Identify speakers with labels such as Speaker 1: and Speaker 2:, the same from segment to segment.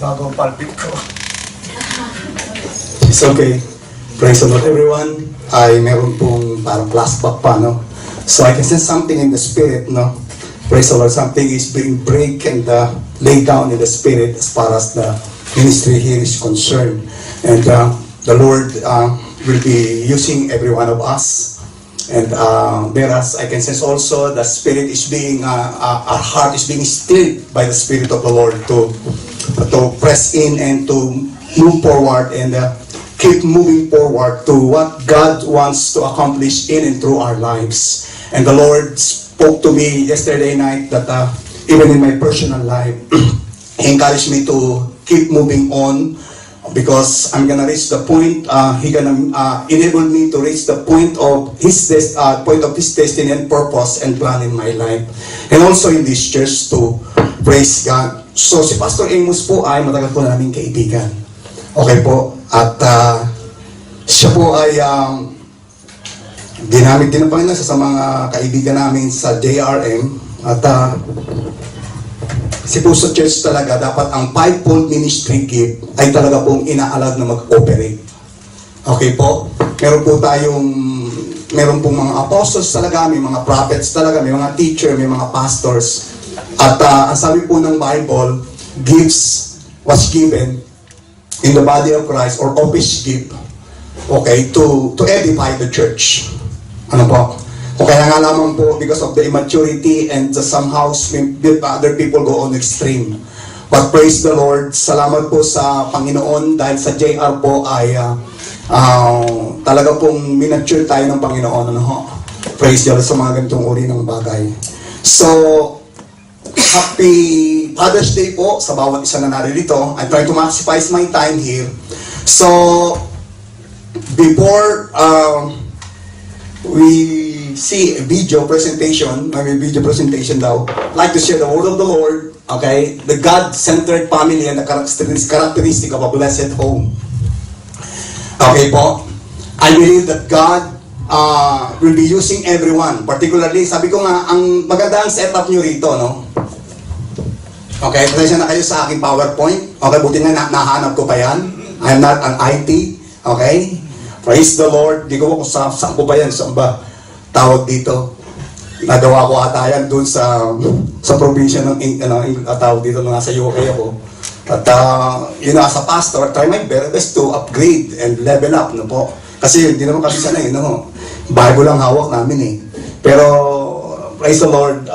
Speaker 1: Bagong palpit ko.
Speaker 2: It's okay. Praise the Lord, everyone. Ay meron pong parang flashback pa, no? So I can sense something in the spirit, no? Praise the Lord, something is being break and laid down in the spirit as far as the ministry here is concerned. And the Lord will be using every one of us. And whereas I can sense also the spirit is being, our heart is being stilled by the Spirit of the Lord to press in and to move forward and keep moving forward to what God wants to accomplish in and through our lives. And the Lord spoke to me yesterday night that even in my personal life, He encouraged me to keep moving on because I'm gonna reach the point. He gonna enable me to reach the point of His destiny and purpose and plan in my life, and also in this church to praise God. So si Pastor Amos po ay matagal po na naming kaibigan. Okay po. At siya po ay ginamit din ng Panginoon sa mga kaibigan namin sa JRM. At si Puso Church talaga, dapat ang fivefold ministry gift ay talaga pong inaalad na mag-operate. Okay po? Meron pong mga apostles talaga, may mga prophets talaga, may mga teacher, may mga pastors. At ang sabi po ng Bible, gifts was given in the body of Christ or office gift, okay, to edify the church. Ano po? O kaya nga lamang po, because of the immaturity and somehow other people go on extreme. But praise the Lord, salamat po sa Panginoon dahil sa JR po ay talaga pong minature tayo ng Panginoon. Ano ho? Praise the Lord sa mga ganitong uri ng bagay. So, happy Father's Day po sa bawat isa na naririto. I'm trying to maximize my time here. So, before we see a video presentation, may video presentation daw, I'd like to share the word of the Lord, okay? The God-centered family and the characteristic of a blessed home. Okay po? I believe that God will be using everyone. Particularly, sabi ko nga, ang magandang setup nyo rito, no? Okay, pasensya na kayo sa aking PowerPoint. Okay, buti nga nahanap ko pa yan. I'm not an IT. Okay? Praise the Lord. Di ko kung saan ko pa yan. Saan ba tawag dito? Nagawa ko ata yan doon sa probinsya ng tawag dito na nasa UK ako. At as a pastor, try my best to upgrade and level up. No po? Kasi hindi naman kami sanay. No? Bible lang hawak namin eh. Pero praise the Lord,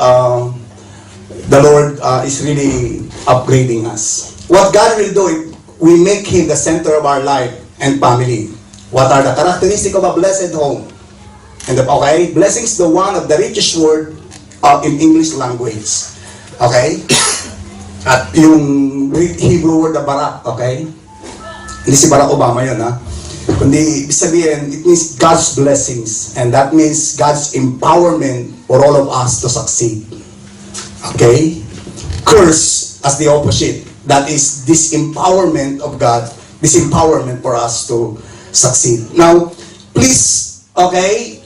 Speaker 2: the Lord is really upgrading us. What God will do, we make Him the center of our life and family. What are the characteristics of a blessed home? And okay, blessings the one of the richest word in English language. Okay? At yung Hebrew word na barak, okay? Hindi si Barack Obama yun, ha? Kundi, ibig sabihin, it means God's blessings. And that means God's empowerment for all of us to succeed. Okay? Curse as the opposite. That is disempowerment of God. Disempowerment for us to succeed. Now, please, okay,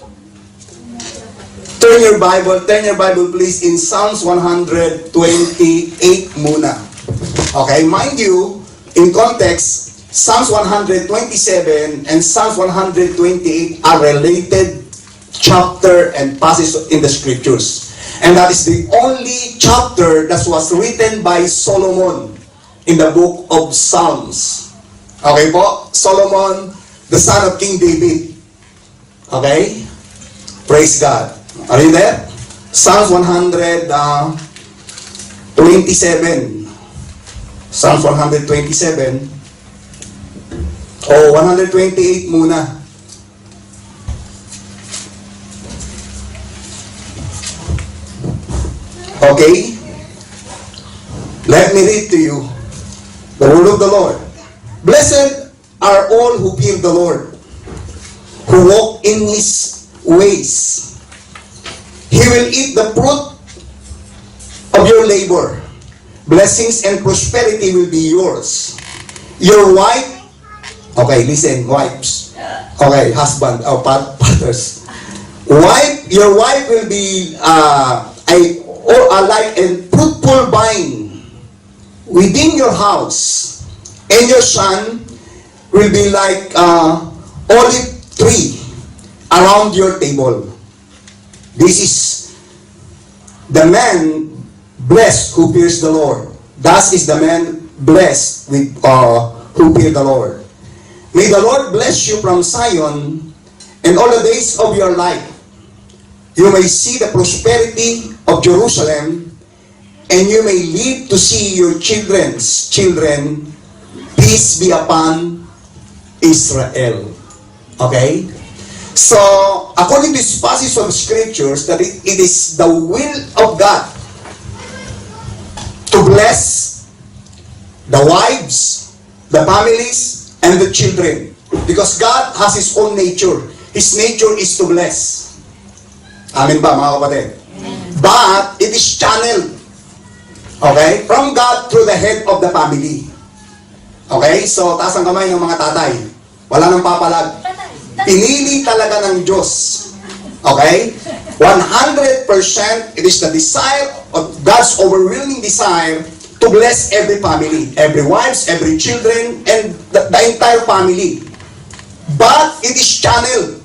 Speaker 2: turn your Bible please in Psalms 128 muna. Okay, mind you, in context, Psalms 127 and Psalms 128 are related chapter and passage in the scriptures. And that is the only chapter that was written by Solomon in the book of Psalms. Okay po? Solomon, the son of King David. Okay? Praise God. Are you there? Psalms 127. Psalms 127. O 128 muna. Okay? Let me read to you the word of the Lord. Blessed are all who fear the Lord, who walk in His ways. He will eat the fruit of your labor. Blessings and prosperity will be yours. Your wife, okay, listen, wives. Okay, husband, fathers. Your wife will be like a fruitful vine within your house, and your son will be like olive tree around your table. This is the man blessed who fears the Lord. Thus is the man blessed with who fear the Lord. May the Lord bless you from Zion, and all the days of your life you may see the prosperity of Jerusalem, and you may live to see your children's children. Peace be upon Israel. Okay? So, according to this passage of scriptures, that it is the will of God to bless the wives, the families, and the children. Because God has His own nature. His nature is to bless. Amen ba, mga kapatid? But, it is channeled, okay, from God through the head of the family. Okay? So, taas ang kamay ng mga tatay. Wala nang papalag. Pinili talaga ng Diyos. Okay? 100% it is the desire of God's overwhelming desire to bless every family, every wives, every children, and the entire family. But it is channeled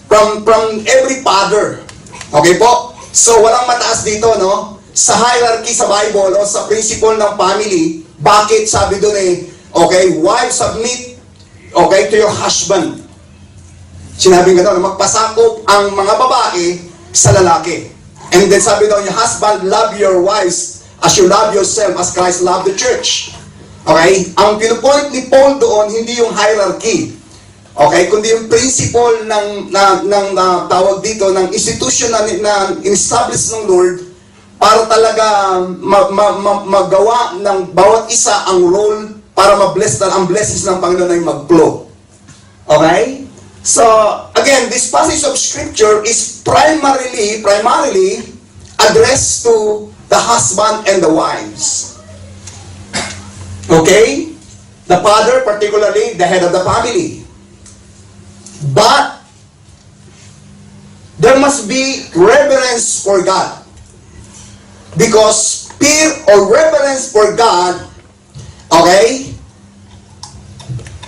Speaker 2: from every father. Okay po? So walang mataas dito, no? Sa hierarchy sa Bible o sa principle ng family, bakit sabi doon okay, wives submit, okay, to your husband. Sinabi nga doon, magpasakop ang mga babae sa lalaki. And then sabi doon, your husband, love your wives as you love yourself, as Christ loved the church. Okay? Ang pinupoint ni Paul doon, hindi yung hierarchy. Okay? Kundi yung principle ng tawag dito, ng institution na in-establish ng Lord para talaga magawa ng bawat isa ang role para ma-bless ang blessings ng Panginoon ay mag-flow. Okay? So, again, this passage of scripture is primarily addressed to the husband and the wives. Okay? The father, particularly the head of the family. But, there must be reverence for God. Because fear or reverence for God, okay,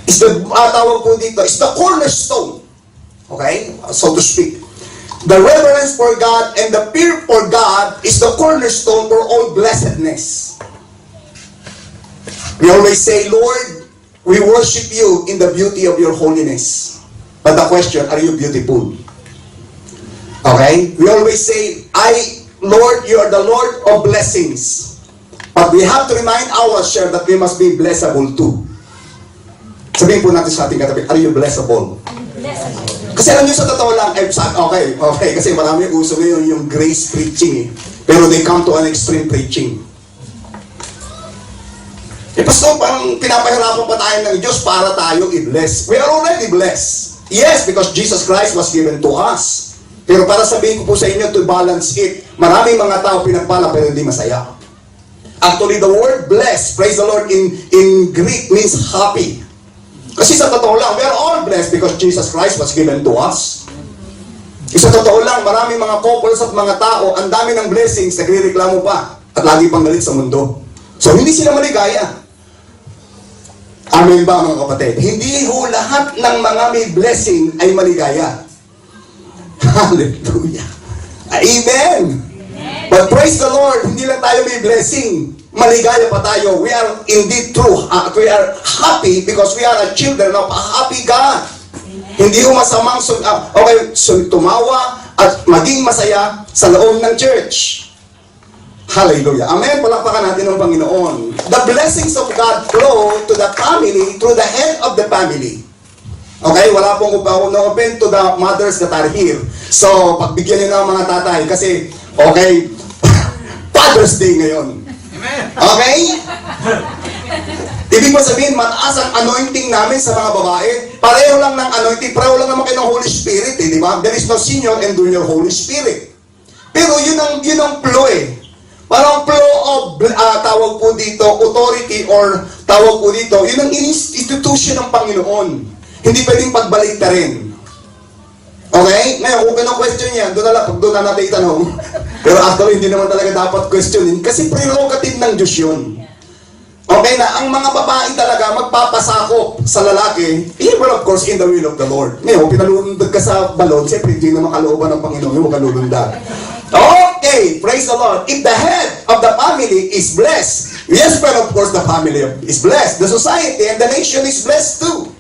Speaker 2: is the, tawag po dito, is the cornerstone. Okay? So to speak. The reverence for God and the fear for God is the cornerstone for all blessedness. We always say, Lord, we worship you in the beauty of your holiness. But the question, are you beautiful? Okay? We always say, Lord, you are the Lord of blessings. But we have to remind ourselves that we must be blessable too. Sabihin po natin sa ating katabi, are you blessable? Blessable. Kasi alam nyo sa totoo lang, okay, kasi marami uso ngayon yung grace preaching Pero they come to an extreme preaching. Pastor, parang pinapahirapan pa tayo ng Diyos para tayo i-bless. We are already blessed. Yes, because Jesus Christ was given to us. Pero para sabihin ko po sa inyo, to balance it, maraming mga tao pinagpala pero hindi masaya. Actually, the word blessed, praise the Lord, in Greek means happy. Kasi sa totoo lang, we are all blessed because Jesus Christ was given to us. Sa totoo lang, maraming mga couples at mga tao, ang dami ng blessings, nagre-reklamo pa, at lagi pang galit sa mundo. So, hindi sila maligaya. Amen ba, mga kapatid? Hindi ho lahat ng mga may blessing ay maligaya. Hallelujah. Amen. But praise the Lord, hindi lang tayo may blessing. Maligaya pa tayo. We are indeed true. We are happy because we are a children of a happy God. Hindi ko masamang tumawa at maging masaya sa loob ng church. Hallelujah. Amen. Palakpakan natin ng Panginoon. The blessings of God flow to the family through the head of the family. Okay? Wala pong no-open to the mothers that are here. So, pagbigyan nyo ng mga tatay kasi, okay, Father's Day ngayon. Okay? Ibig mo sabihin, mataas ang anointing namin sa mga babae. Pareho lang ng anointing, pareho lang naman kayo ng Holy Spirit, di ba? There is no senior and junior Holy Spirit. Pero yun ang flow Parang flow of, tawag po dito, authority or tawag po dito, yun ang institution ng Panginoon. Hindi pwedeng pagbalik na rin. Okay? Ngayon, kung kino-question yan, doon na natin itanong. Pero actually, hindi naman talaga dapat questionin kasi prerogative ng Diyos yun. Okay na, ang mga babae talaga magpapasakop sa lalaki, even of course in the will of the Lord. Ngayon, pinalulundag ka sa balon, siyempre hindi na makalooban ng Panginoon, huwag ka lulundag. Okay, praise the Lord. If the head of the family is blessed, yes, but of course the family is blessed. The society and the nation is blessed too.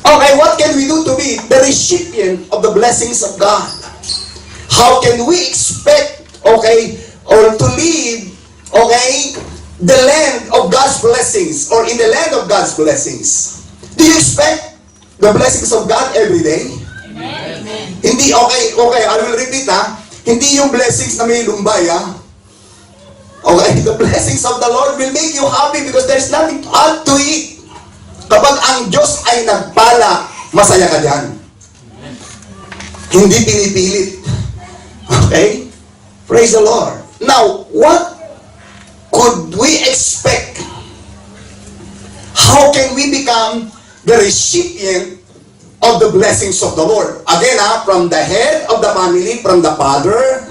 Speaker 2: Okay, what can we do to be the recipient of the blessings of God? How can we expect, okay, or to live, okay, the land of God's blessings, or in the land of God's blessings? Do you expect the blessings of God every day?
Speaker 1: Amen.
Speaker 2: Hindi, okay, I will repeat hindi yung blessings na may lumbay Okay, the blessings of the Lord will make you happy because there's nothing to add to it. Kapag ang Diyos ay nagpala, masaya ka diyan. Hindi pinipilit. Okay? Praise the Lord. Now, what could we expect? How can we become the recipient of the blessings of the Lord? Again, from the head of the family, from the father,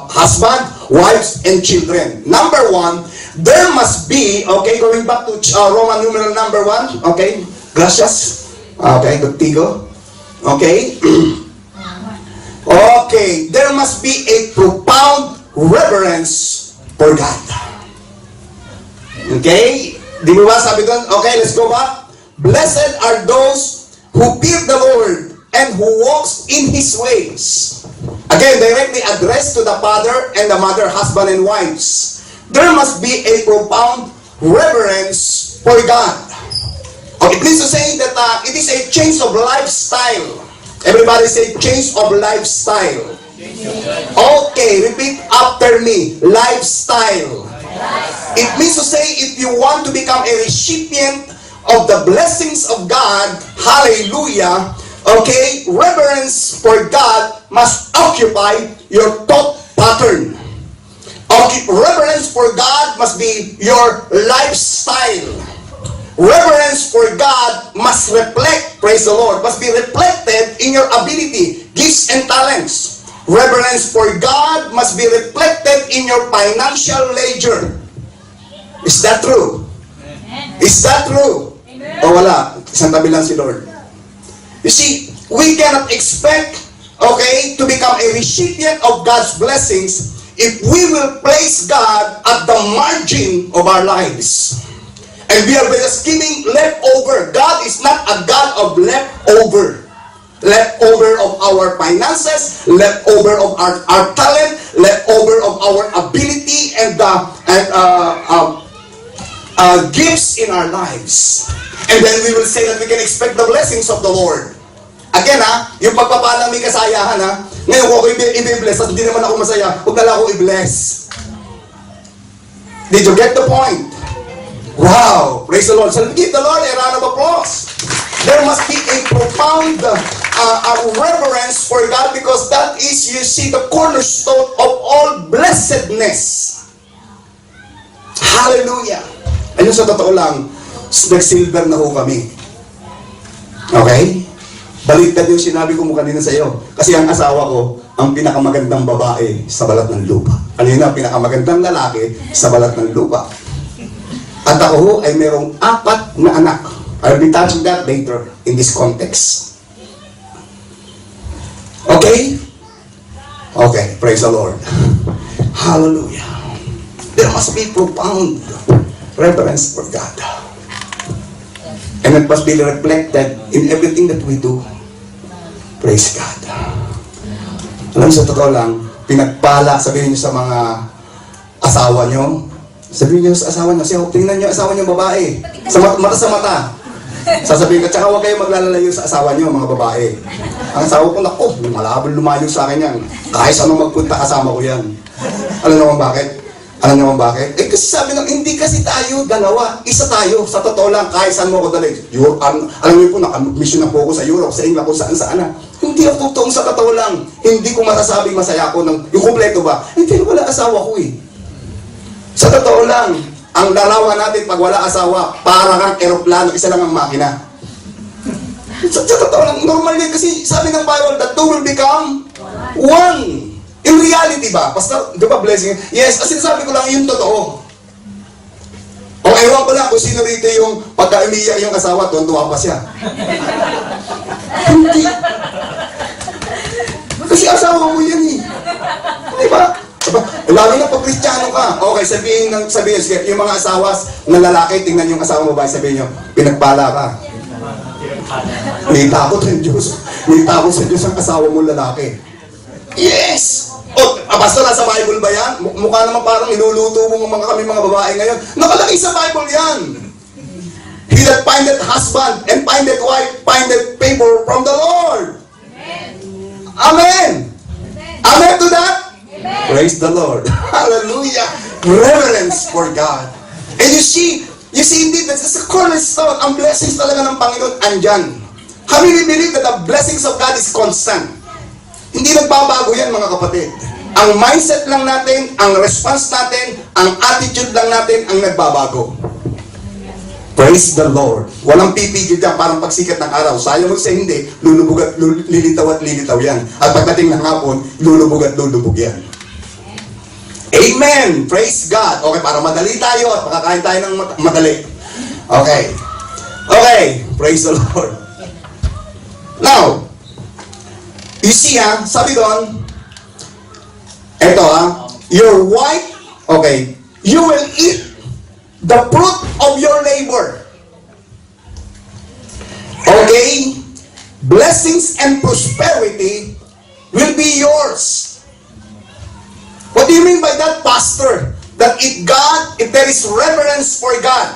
Speaker 2: husband, wives, and children. Number one, there must be, okay, going back to Roman numeral number 1, okay, gracias, okay, contigo, okay, okay, there must be a profound reverence for God. Okay? Di ba sabi doon? Okay, let's go back. Blessed are those who fear the Lord and who walks in His ways. Again, directly addressed to the father and the mother, husband and wives. There must be a profound reverence for God. It means to say that it is a change of lifestyle. Everybody say change of lifestyle. Okay, repeat after me. Lifestyle. It means to say if you want to become a recipient of the blessings of God, hallelujah, okay, reverence for God must occupy your thought pattern. Okay, reverence for God must be your lifestyle. Reverence for God must reflect, praise the Lord, must be reflected in your ability, gifts, and talents. Reverence for God must be reflected in your financial ledger. Is that true? Is that true? O wala? Isang tabi lang si Lord. You see, we cannot expect, okay, to become a recipient of God's blessings if we will place God at the margin of our lives. And we are just giving leftover. God is not a God of leftover. Leftover of our finances, leftover of our talent, leftover of our ability and gifts in our lives. And then we will say that we can expect the blessings of the Lord. Again yung pagpapala may kasayahan ngayon ko i-bless at hindi naman ako masaya, huwag na lang ako i-bless. Did you get the point? Wow! Praise the Lord. So give the Lord a round of applause. There must be a profound reverence for God because that is, you see, the cornerstone of all blessedness. Hallelujah! Ayun, sa totoo lang, nag-silver na ho kami. Okay? Baliktad yung sinabi ko mo kanina sa iyo. Kasi ang asawa ko, ang pinakamagandang babae sa balat ng lupa. Ano yun ang pinakamagandang lalaki sa balat ng lupa. At ako ho ay merong 4 na anak. I'll be touching that later in this context. Okay? Okay, praise the Lord. Hallelujah. There must be profound reverence for God. And it must be reflected in everything that we do. Praise God. Alam, sa totoo lang, pinagpala, sabihin niyo sa mga asawa niyo, sabihin niyo sa asawa niyo, siya, tingnan niyo asawa niyo babae. Mata sa mata. Sasabihin ko, tsaka huwag kayo maglalalayo sa asawa niyo, mga babae. Ang asawa ko, naku, malabang lumayo sa akin yan. Kahit saan magpunta, kasama ko yan. Alam naman bakit? Alam naman bakit? Kasi sabi ng, hindi kasi tayo dalawa. Isa tayo. Sa totoo lang, kahit saan mo ako dalhin. Alam niyo po, naka-mission na po ako sa Europe, sa England, kung saan-saan na. Hindi ako totoong sa totoo lang. Hindi ko masasabing masaya ako ng, yung kumpleto ba? Hindi, wala asawa ko eh. Sa totoo lang, ang larawan natin pag wala asawa, para kang eroplano, isa lang ang makina. Sa totoo lang, normal yan kasi sabi ng Bible, that two will become one. In reality ba? Basta, di ba blessing? Yes, as sinasabi ko lang, yung totoo. Ewan ko lang kung sino rito yung pagka umiiyak yung asawa, tuwan-tuwa pa siya. Hindi. Kasi asawa mo yan eh. Di ba? Lalo na pag Kristiyano ka. Okay, sabihin, sige, yung mga asawas na lalaki, tingnan yung asawa mo ba, sabihin nyo, pinagpala ka. May takot ng Diyos. May takot sa Diyos ang asawa mo lalaki. Yes! O, pastor, nasa Bible ba yan? Mukha naman parang inuluto mo kami mga babae ngayon. Nakalagay sa Bible yan. He that findeth husband and findeth wife, findeth favor from the Lord. Amen. Amen to that? Amen. Praise the Lord. Hallelujah. Reverence for God. And you see indeed, that's the cornerstone. Ang blessings talaga ng Panginoon andyan. How many believe that the blessings of God is constant? Hindi nagbabago yan, mga kapatid. Ang mindset lang natin, ang response natin, ang attitude lang natin ang nagbabago. Praise the Lord. Walang pipigil dyan, parang pagsikat ng araw. Sayang mo sa hindi, lulubog at lilitaw at lilitaw yan. At pagdating ng hapon, lulubog at lulubog yan. Amen! Praise God! Okay, para madali tayo at makakain tayo ng madali. Okay. Okay. Praise the Lord. Now, you see sabi doon, eto your wife, okay, you will eat the fruit of your labor. Okay? Blessings and prosperity will be yours. What do you mean by that, Pastor? That if there is reverence for God,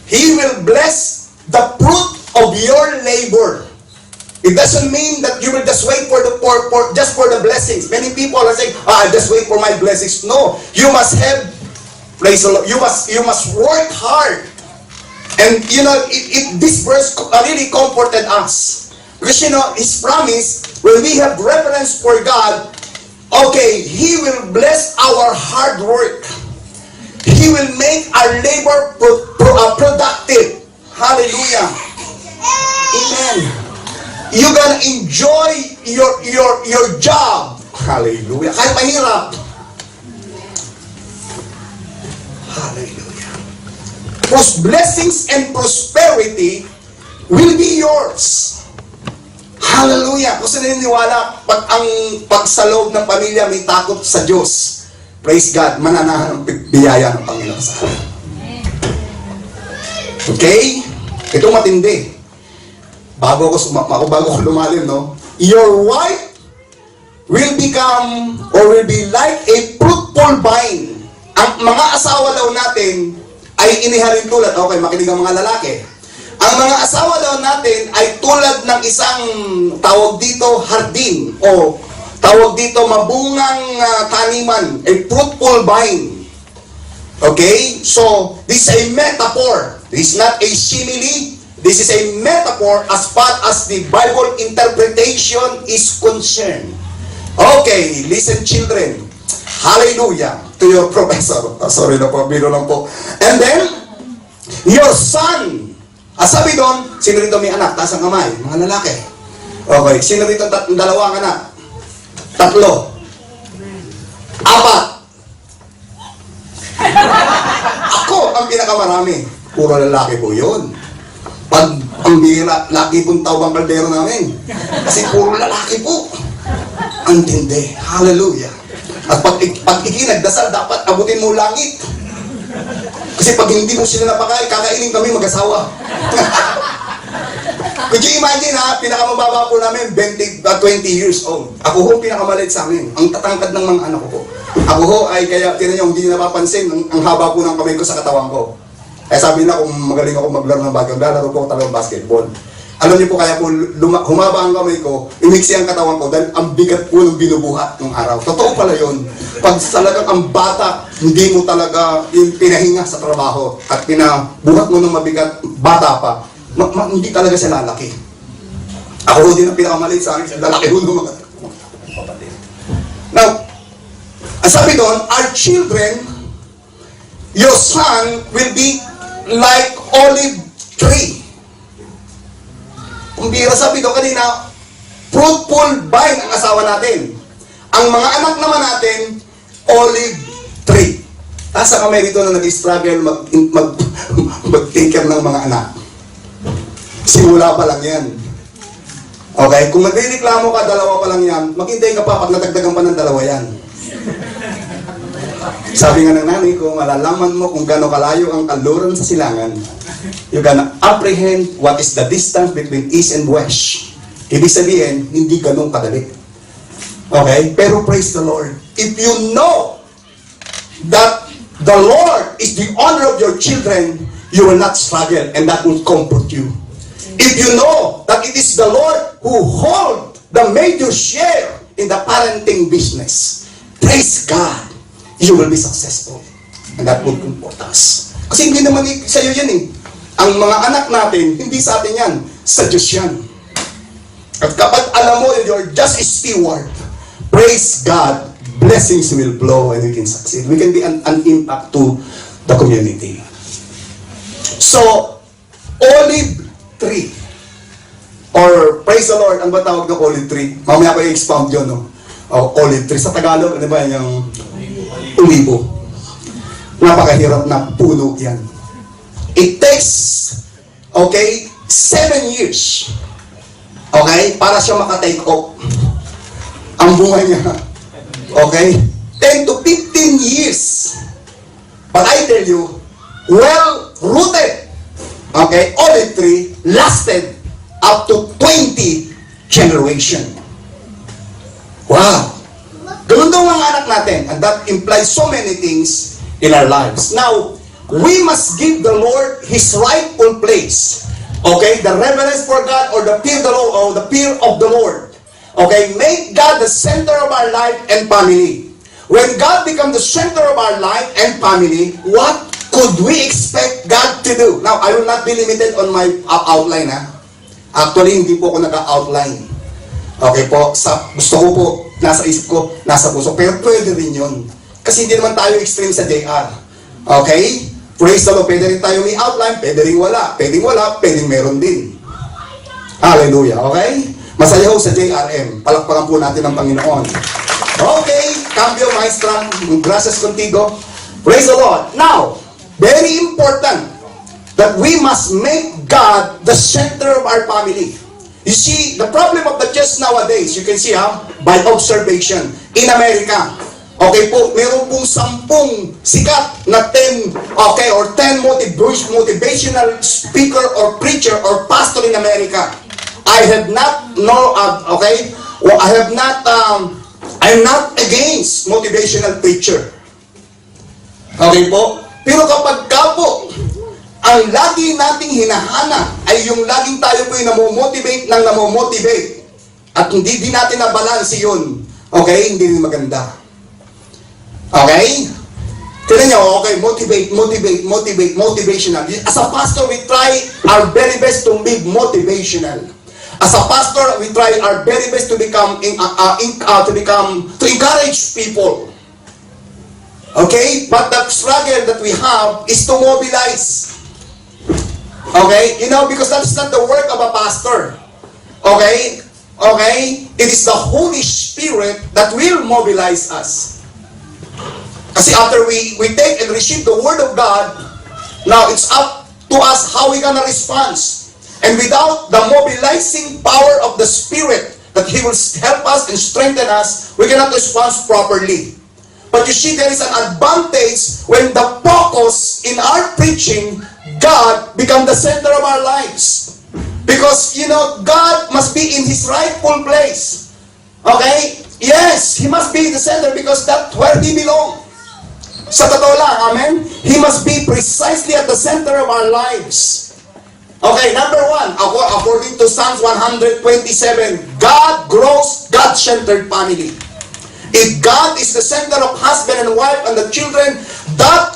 Speaker 2: He will bless the fruit of your labor. It doesn't mean that you will just wait for just for the blessings. Many people are saying, just wait for my blessings. No, you must have, praise the Lord, you must work hard. And this verse really comforted us. Because His promise, when we have reverence for God, okay, He will bless our hard work. He will make our labor productive. Hallelujah. Amen. You're gonna enjoy your job. Hallelujah. Kahit mahirap. Hallelujah. Because blessings and prosperity will be yours. Hallelujah. Kung naniniwala, pag sa loob ng pamilya may takot sa Diyos, praise God, mananahan ang biyaya ng Panginoon sa atin. Okay? Ito matindi. Bago ko lumalim, no? Your wife will become or will be like a fruitful vine. Ang mga asawa daw natin ay inihalin tulad, okay, makinig ang mga lalaki. Ang mga asawa daw natin ay tulad ng isang tawag dito hardin o tawag dito mabungang taniman, a fruitful vine. Okay? So, this is a metaphor. This is not a simile. This is a metaphor as far as the Bible interpretation is concerned. Okay, listen children. Hallelujah to your professor. Sorry na po, biro lang po. And then, your son. Sabi doon, sino rito may anak? Taas ang kamay, mga lalaki. Okay, sino rito dalawang anak? 3. 4. Ako ang pinakamarami. Puro lalaki po yun. Pag ang bira, laki pong tawang kaldero namin. Kasi puro lalaki po. Ang tindi. Hallelujah. At pag ikinagdasal, dapat abutin mo langit. Kasi pag hindi mo sila napakain, kakainin kami mag-asawa. Could you imagine pinakamababa po namin, 20 years old. Ako ho, pinakamaliit sa amin. Ang tatangkad ng mga anak ko po. Ako ho, ay kaya, tinan nyo, hindi nyo napapansin, ang haba po ng kamay ko sa katawan ko. Kaya sabi na, kung magaling ako maglaro ng basketball, lalaro po ako talagang basketball. Alam niyo po, kaya po humaba ang kamay ko, imiksi ang katawan ko, dahil ang bigat po ng binubuhat ng araw. Totoo pala yun. Pag talagang ang bata, hindi mo talaga yung pinahinga sa trabaho at pinabuhat mo ng mabigat, bata pa, hindi talaga siya lalaki. Ako din ang pinakamaliit sa akin, lalaki ho ng mga kapatid. Now, ang sabi doon, our children, your son will be like olive tree. Kung bira sabi doon kanina, fruitful vine ang asawa natin. Ang mga anak naman natin, olive tree. Asa kami dito na nag-struggle mag-take care ng mga anak? Simula pa lang yan. Okay? Kung nagreklamo ka, dalawa pa lang yan, maghintay ka pa pag natagdagan pa ng dalawa yan. Sabi nga ng nanay ko, malalaman mo kung gaano kalayo ang kaluran sa silangan. You gonna apprehend what is the distance between east and west. Ibig sabihin, hindi ganun kadali. Okay? Pero praise the Lord. If you know that the Lord is the honor of your children, you will not struggle, and that will comfort you. If you know that it is the Lord who holds the major share in the parenting business, praise God, you will be successful. And that will comfort us. Kasi hindi naman sa iyo yan eh. Ang mga anak natin, hindi sa atin yan. Sa Diyos yan. At kapag alam mo, you're just a steward, praise God, blessings will flow and we can succeed. We can be an impact to the community. So, olive tree. Or, praise the Lord, ano ba tawag ng olive tree? Mamaya ko i-expound yun, no? O, olive tree. Sa Tagalog, ano ba yung ulibo? Napakahirap na puno yan. It takes, okay, 7 years, okay, para siya makatake off. Ang bunga niya, okay, 10 to 15 years. But I tell you, well-rooted, okay, olive tree lasted up to 20 generation. Wow! Ganun daw ang anak natin, and that implies so many things in our lives. Now, we must give the Lord His rightful place. Okay, the reverence for God, or the fear of the Lord, or the fear of the Lord. Okay, make God the center of our life and family. When God becomes the center of our life and family, what could we expect God to do? Now, I will not be limited on my outline, ha? Actually, hindi po ako naka-outline. Okay po, gusto ko po, nasa isip ko, nasa puso. Pero pwede rin yun. Kasi hindi naman tayo extreme sa JR. Okay? Praise the Lord, pwede rin tayo may outline, pwede rin wala. Pwedeng wala, pwedeng meron din. Hallelujah, okay? Masaya ho sa JRM. Palakpakan po natin ang Panginoon. Okay, cambio maestra, gracias contigo. Praise the Lord. Now, very important that we must make God the center of our family. You see, the problem of the church nowadays, you can see by observation, in America, okay po, meron pong 10 sikat na 10, okay, or 10 motivational speaker or preacher or pastor in America. I have not, okay, well, I'm not against motivational preacher. Okay po? Pero kapag ka po, ang lagi nating hinahanap ay yung laging tayo po yung namomotivate at hindi din natin na-balance yun. Okay? Hindi rin maganda. Okay? Tignan nyo, okay, motivational. As a pastor, we try our very best to be motivational. As a pastor, we try our very best to to encourage people. Okay? But the struggle that we have is to mobilize. Okay? You know, because that's not the work of a pastor. Okay? Okay? It is the Holy Spirit that will mobilize us. Kasi after we take and receive the Word of God, now it's up to us how we gonna respond. And without the mobilizing power of the Spirit, that He will help us and strengthen us, we cannot respond properly. But you see, there is an advantage when the focus in our preaching, God become the center of our lives. Because, you know, God must be in His rightful place. Okay? Yes, He must be the center because that's where He belongs. Sa totoo lang, amen? He must be precisely at the center of our lives. Okay, number 1, according to Psalms 127, God grows God-centered family. If God is the center of husband and wife and the children, that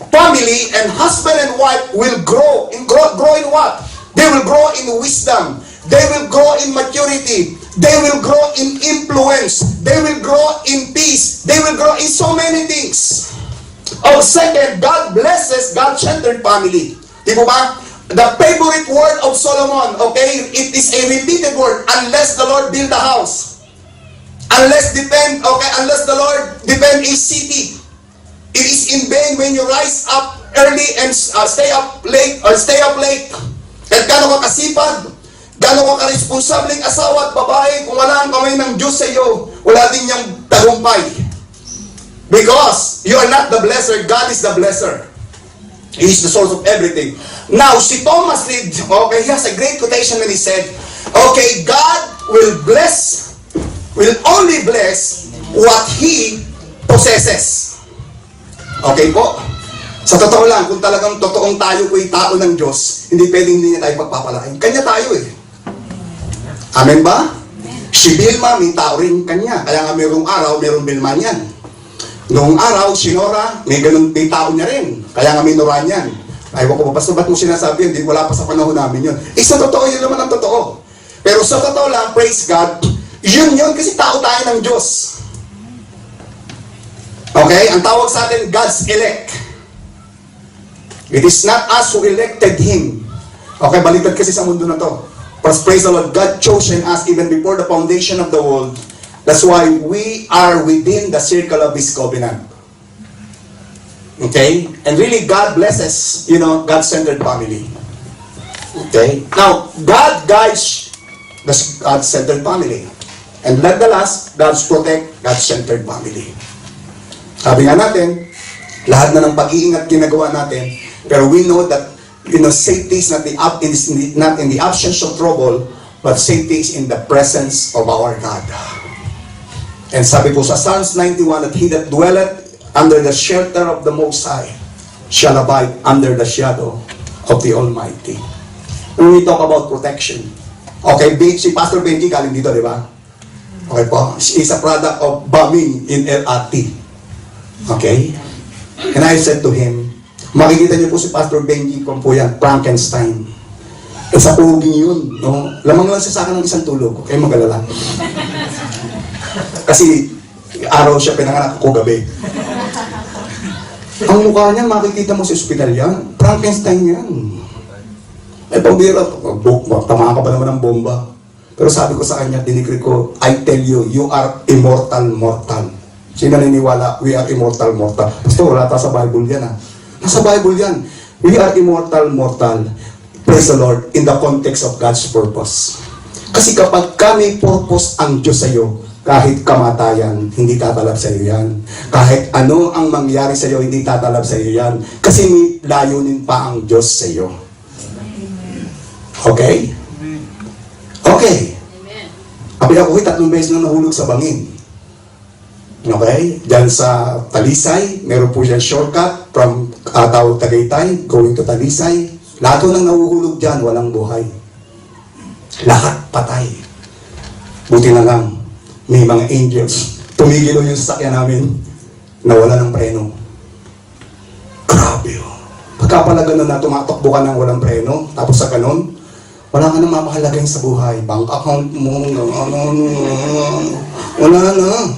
Speaker 2: family and husband and wife will grow. Grow in what? They will grow in wisdom. They will grow in maturity. They will grow in influence. They will grow in peace. They will grow in so many things. Oh, second, God blesses God-centered family. Di po ba? The favorite word of Solomon, okay, it is a repeated word, unless the Lord build a house. Unless the Lord defend a city. it is in vain when you rise up early and stay up late, or stay up late. At gano'n ka kasipag, gano'n ka karesponsabling asawa at babae, kung wala ang kamay ng Diyos sa iyo, wala din niyang tagumpay. Because you are not the blesser, God is the blesser. He is the source of everything. Now, si Thomas Reed, okay, he has a great quotation when he said, okay, God will only bless what He possesses. Okay po? Sa totoo lang, kung talagang totoong tayo ko'y tao ng Diyos, hindi pwedeng hindi niya tayo pagpapalain. Kanya tayo eh. Amen ba? Si Bilma, may tao rin kanya. Kaya nga mayroong araw, mayroong Bilma niyan. Noong araw, si Nora, may tao niya rin. Kaya nga may Nora niyan. Ayaw ko pa, Pastor, ba't mo sinasabi yun? Wala pa sa panahon namin yun. Sa totoo, yun naman ang totoo. Pero sa totoo lang, praise God, yun kasi tao tayo ng Diyos. Okay? Ang tawag sa atin, God's elect. It is not us who elected Him. Okay, baliktad kasi sa mundo na to. Praise the Lord, God chosen us even before the foundation of the world. That's why we are within the circle of His covenant. Okay? And really, God blesses, God-centered family. Okay? Now, God guides the God-centered family. And like the last, God's protect God-centered family. Sabi nga natin, lahat na ng pag-iingat ginagawa natin, pero we know that, safety is not in the absence of trouble, but safety is in the presence of our God. And sabi po sa Psalms 91 that he that dwelleth under the shelter of the Most High shall abide under the shadow of the Almighty. When we talk about protection, okay, si Pastor Benji galing dito, di ba? Okay po, he's a product of bombing in LRT. Okay? And I said to him, makikita niyo po si Pastor Benji kung po yan, Frankenstein. Sa puging yun, no? Lamang lang siya sa akin ng isang tulog, okay, mag-alala. Kasi araw siya pinanganak ko gabi. Ang mukha niyan, makikita mo sa ospital yan. Frankenstein yan. Ay, pambira, tamaan ka pa naman ng bomba. Pero sabi ko sa kanya, dinikri ko, I tell you, you are immortal mortal. Sino naniniwala, we are immortal mortal. Basta wala ta sa Bible yan. Nasa Bible yan. We are immortal mortal. Praise the Lord, in the context of God's purpose. Kasi kapag kami purpose ang Diyos sa iyo, kahit kamatayan, hindi tatalab sa iyo yan. Kahit ano ang mangyari sa iyo, hindi tatalab sa iyo yan. Kasi may layunin pa ang Diyos sa iyo. Okay? Okay. Abi ako, 3 beses na nahulog sa bangin. Okay? Diyan sa Talisay, meron po dyan shortcut from Tagaytay, going to Talisay. Lahat ng nahuhulog dyan, walang buhay. Lahat patay. Buti na lang, may mga angels. Tumigil yung sasakyan namin, nawala ng preno. Grabe yun. Pagka pala ganun na tumatakbo ka ng walang preno, tapos sa ganun, wala ka nang mamahalagayin sa buhay. Bank account mo, wala na.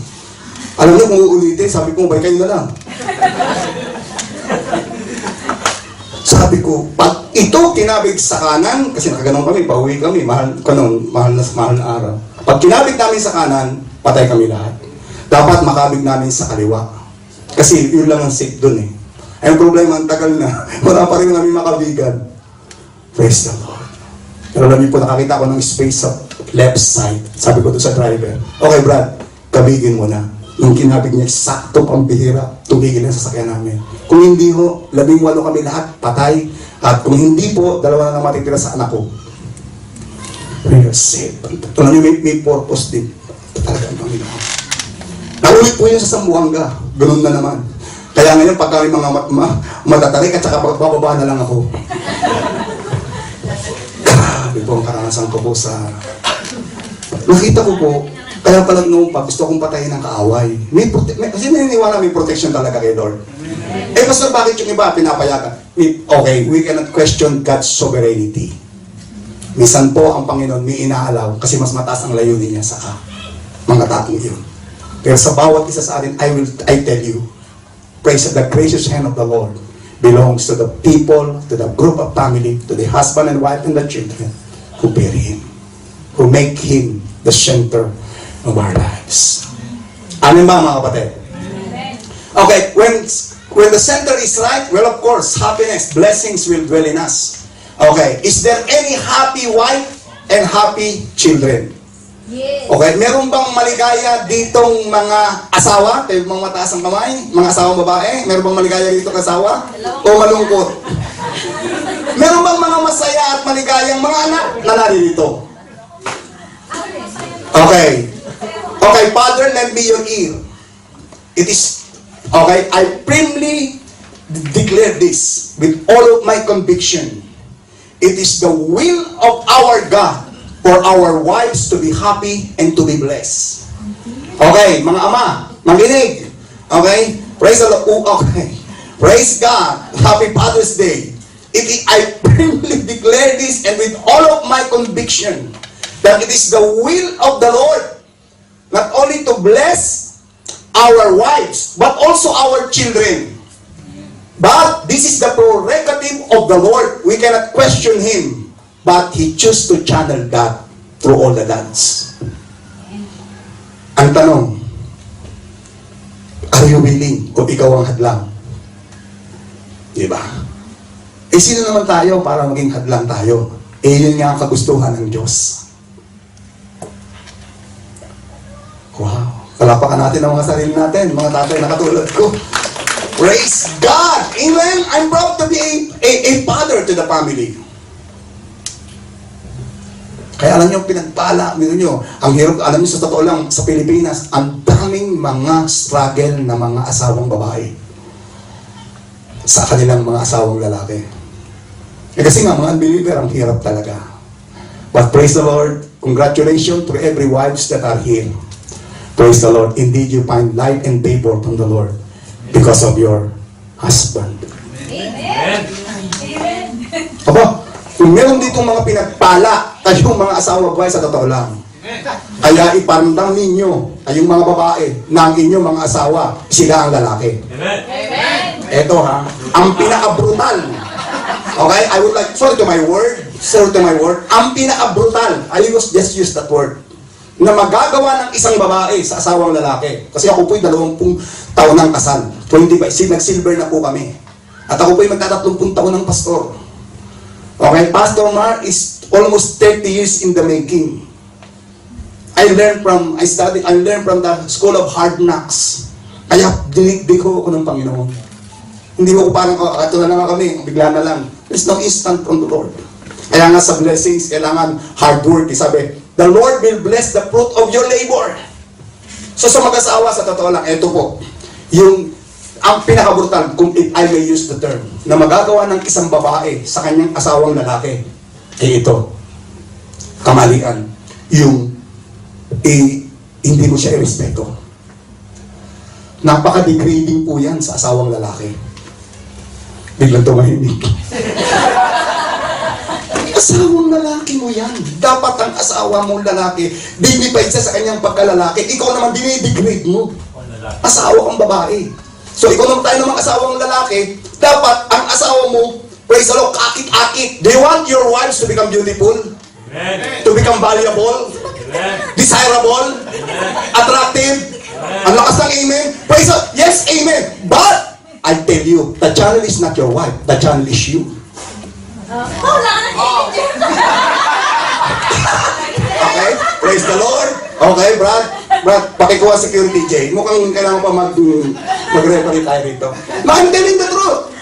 Speaker 2: Alam niyo kung uulitin, sabi ko, bye kayo na lang. Sabi ko, pag ito kinabig sa kanan, kasi nakaganon kami, pauwi kami, mahal na araw. Pag kinabig namin sa kanan, patay kami lahat. Dapat makabig namin sa kaliwa. Kasi yun lang ang safe dun eh. Ay, ang problema, ang tagal na. Wala pa rin namin makabigan. Praise the Lord. Pero alam niyo po, nakakita ko ng space sa left side. Sabi ko doon sa driver, okay Brad, kabigin mo na. Nung kinabig niya, sakto pang bihira, tumigil ang sasakyan namin. Kung hindi ho, 18 kami lahat, patay. At kung hindi po, 2 na lang matitira sa anak ko. Prayer safe. Alam niyo, may purpose din. Talaga ang Panginoon. Naulit po yun sa Sambuanga. Ganun na naman. Kaya ngayon, pag kami mga matatarik at saka bababa na lang ako. Grabe po ang karanasan ko po sa... Nakita ko po, kaya pala noong pa, gusto kong patayin ng kaaway. Kasi naniniwala may protection talaga kay Lord. Eh, Pastor, bakit yung iba pinapayagan? Okay, we cannot question God's sovereignty. Minsan po ang Panginoon may inaalaw kasi mas mataas ang layunin niya sa mga taong yun. Pero sa bawat isa sa atin, I tell you, praise the gracious hand of the Lord belongs to the people, to the group of family, to the husband and wife and the children who bear Him, who make Him the center of our lives. Amen ba mga kapatid? Okay, When the center is right, well, of course, happiness, blessings will dwell in us. Okay, is there any happy wife and happy children?
Speaker 1: Yes.
Speaker 2: Okay, meron bang maligaya ditong mga asawa? Kayo mga mataas ang kamay? Mga asawang babae? Meron bang maligaya dito asawa? O malungkot? Meron bang mga masaya at maligayang mga anak na naririto? Okay. Okay, Father, lend me your ear. It is, okay, I firmly declare this with all of my conviction. It is the will of our God for our wives to be happy and to be blessed. Okay, mga ama, makinig. Okay? Praise the Lord. Okay. Praise God. Happy Father's Day. I firmly declare this and with all of my conviction that it is the will of the Lord not only to bless our wives, but also our children. But this is the prerogative of the Lord. We cannot question Him. But He chose to channel that through all the dads. Ang tanong, are you willing o ikaw ang hadlang? Diba? Eh sino naman tayo para maging hadlang tayo? Eh yun nga ang kagustuhan ng Diyos. Wow. Palapakan natin ang mga sarili natin, mga tatay na katulad ko. Praise God! Amen! I'm proud to be a father to the family. Kaya alam niyo, pinagpala, nyo, ang hirap, alam niyo, sa totoo lang, sa Pilipinas, ang daming mga struggle na mga asawang babae sa kanilang mga asawang lalaki. Eh kasi nga, mga unbeliever, ang hirap talaga. But praise the Lord, congratulations to every wives that are here. Praise the Lord. Indeed, you find light and favor from the Lord because of your husband.
Speaker 1: Amen. Amen.
Speaker 2: Aba, kung meron ditong mga pinagpala, kayong mga asawa buhay sa totoo lang. Kaya iparamdam ninyo, kayong mga babae, na ang inyong mga asawa, sila ang lalaki.
Speaker 1: Amen.
Speaker 2: Eto ha, ang pinaka-brutal. Okay, I would like, sorry to my word, ang pinaka-brutal, I just use that word, na magagawa ng isang babae sa asawang lalaki. Kasi ako po'y 20 taon ng kasal. 25, nag-silver na po kami. At ako po'y magta-30 taon ng pastor. Okay, Pastor Mar is almost 30 years in the making. I learned from the School of Hard Knocks. Kaya dinigdigo ako ng Panginoon. Hindi mo ko parang, ito na lang kami, bigla na lang. There's no instant from the Lord. Kaya nga sa blessings, kailangan hard work. Sabi, the Lord will bless the fruit of your labor. So sa mag-asawa, sa totoo lang, ito po, ang pinaka-brutal, kung if I may use the term, na magagawa ng isang babae sa kanyang asawang lalaki, ito, kamalian, hindi mo siya irespeto. Napaka-degrading po yan sa asawang lalaki. Biglang tumahimik. Asawang lalaki mo yan. Dapat ang asawa mong lalaki, dinipay siya sa kanyang pagkalalaki. Ikaw naman dinidegrade mo. Asawa kang babae. So ikaw naman tayo namang asawang lalaki, dapat ang asawa mo, praise the Lord, kakit-akit. Do you want your wives to become beautiful? Amen. To become valuable? Amen. Desirable? Amen. Attractive? Amen. Ang lakas ng amen? Praise the Lord. Yes, amen. But, I tell you, the channel is not your wife. The channel is you. Okay? Praise the Lord. Okay, Brad, pakikuha security Jay. Mukhang kailangan pa mag-referee tayo rito. I'm telling the truth.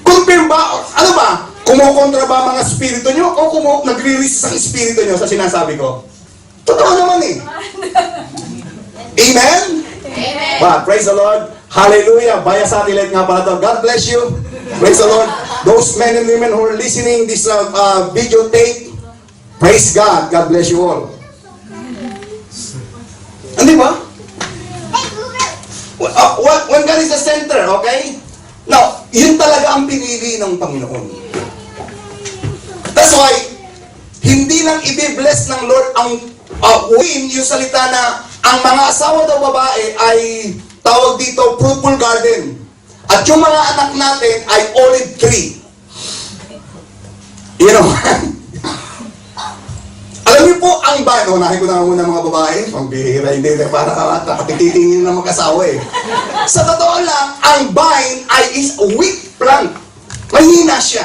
Speaker 2: Confirm ba? Ano ba? Kumukontra ba mga spirito nyo? O nagre-resist ang spirito nyo sa sinasabi ko? Totoo naman eh. Amen? Amen. But, praise the Lord. Hallelujah. Via satellite nga pala to. God bless you. Praise the Lord. Those men and women who are listening this video tape, praise God. God bless you all. Hindi ba? When God is the center, okay? Now, yun talaga ang pinili ng Panginoon. That's why, hindi lang i-bless ng Lord ang win, yung salita na ang mga asawa daw babae ay tawag dito, fruitful garden. At yung mga anak natin ay olive tree. You know? Alam niyo po po ang vine? Unahin ko na muna mga babae. Pambihira, hindi. Para nakatitingin ng mag-asawa eh. Sa totoo lang, ang vine ay is a weak plant. Mahina siya.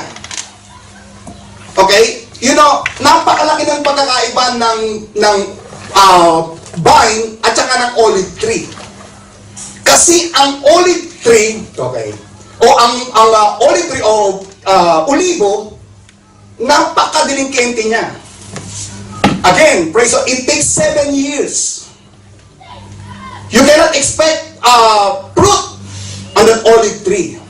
Speaker 2: Okay? You know, napakalaki ng pagkakaiba ng vine at saka ng olive tree. Kasi ang olive tree, okay, o ang olive tree o olibo, napakadilingkente niya. Again, praise God, it takes 7 years. You cannot expect fruit on that olive tree.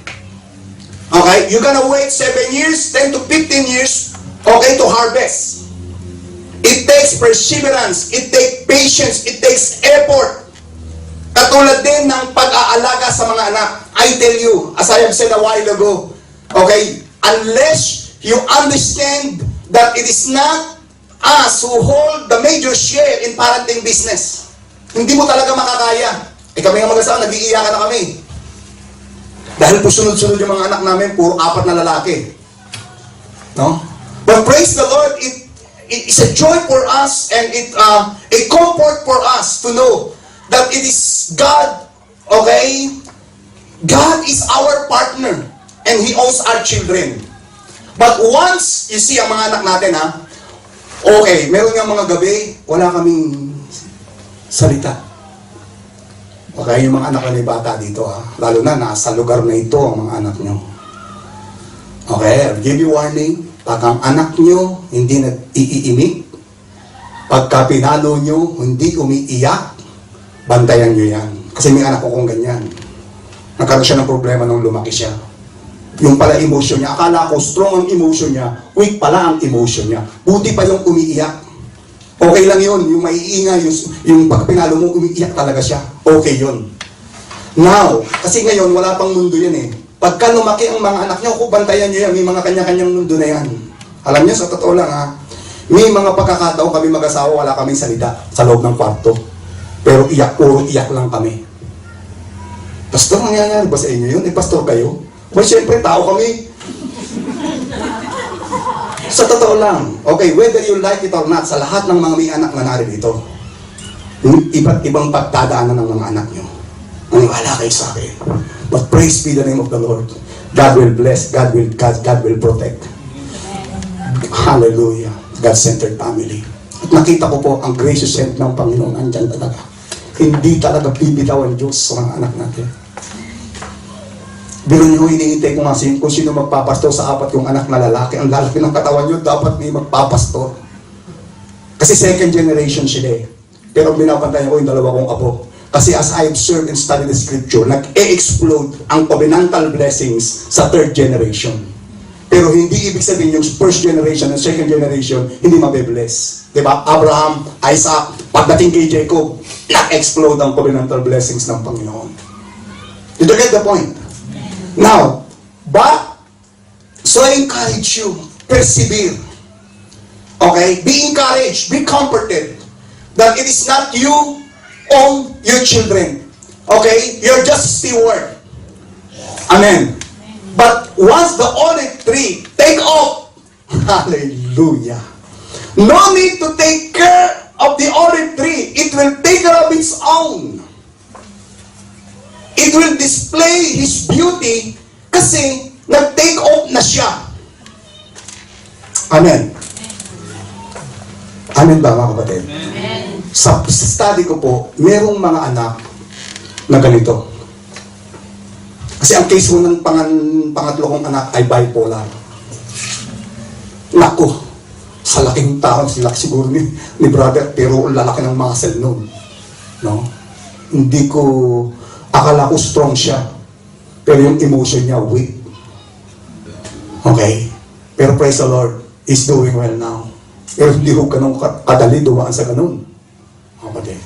Speaker 2: Okay? You're gonna wait 7 years, 10 to 15 years, okay, to harvest. It takes perseverance, it takes patience, it takes effort. Katulad din ng pag-aalaga sa mga anak. I tell you, as I have said a while ago, okay, unless you understand that it is not us who hold the major share in parenting business, hindi mo talaga makakaya. Kami nga mag-asawa, nag-iiyakan na kami. Dahil po sunod-sunod yung mga anak namin, puro 4 na lalaki. No? But praise the Lord, it is a joy for us and a comfort for us to know that it is God, okay? God is our partner and He owns our children. But once, you see, ang mga anak natin, okay, meron nga mga gabi, wala kaming salita. Okay, yung mga anak ko ni bata dito, lalo na nasa lugar na ito ang mga anak nyo. Okay, I'll give you warning. Pag ang anak nyo hindi nag-iimik, pagka pinalo nyo, hindi umiiyak, bantayan nyo yan. Kasi may anak ko kung ganyan. Nagkaroon siya ng problema nung lumaki siya. Yung pala emotion niya, akala ko strong ang emotion niya, weak pala ang emotion niya. Buti pa yung umiiyak. Okay lang yun, yung maiingay, yung pag pinalo mo, umiiyak talaga siya. Okay yun. Now, kasi ngayon, wala pang mundo yan eh. Pagka lumaki ang mga anak niyo, bantayan niyo yan, may mga kanya-kanyang mundo na yan. Alam niyo, sa totoo lang may mga pagkakataon kami mag-asawa, wala kaming salita sa loob ng kwarto. Pero puro iyak lang kami. Pastor, nangyayari ba sa inyo yun? Pastor kayo? Well, siyempre, tao kami. Sa totoo lang, okay, whether you like it or not, sa lahat ng mga may anak na narito, iba't ibang pagdadaanan ng mga anak nyo. Maniwala kayo sa akin. But praise be the name of the Lord. God will bless, God will protect. Hallelujah. God-centered family. At nakita ko po ang gracious hand ng Panginoon andyan talaga. Hindi talaga bibitaw ang Diyos sa mga anak natin. Bilo nyo, hinihintay ko nga kung sino magpapastor sa 4 kong anak na lalaki. Ang lalaki ng katawan nyo, dapat may magpapastor. Kasi second generation sila eh. Pero binabantayan ko yung 2 kong apo. Kasi as I observe and study the scripture, nag-e-explode ang covenantal blessings sa 3rd generation. Pero hindi ibig sabihin yung 1st generation and 2nd generation, hindi mabe-bless. Diba? Abraham, Isaac, pagdating kay Jacob, nag-explode ang covenantal blessings ng Panginoon. Did you get the point? Now, so I encourage you, persevere. Okay? Be encouraged, be comforted that it is not you own your children. Okay? You're just steward. Amen. But once the olive tree take off, hallelujah. No need to take care of the olive tree. It will take care of its own. It will display His beauty kasi nag-take off na siya. Amen. Amen ba mga kapatid?
Speaker 1: Amen.
Speaker 2: Sa study ko po, merong mga anak na ganito. Kasi ang case mo ng pangatlo kong anak ay bipolar. Naku, sa laking tao, siguro ni brother, pero lalaki ng muscle nun. No? Hindi ko, akala ko strong siya. Pero yung emotion niya, weak. Okay? Pero praise the Lord, he's doing well now. Pero hindi ko ganun kadali dumaan sa ganun. Okay.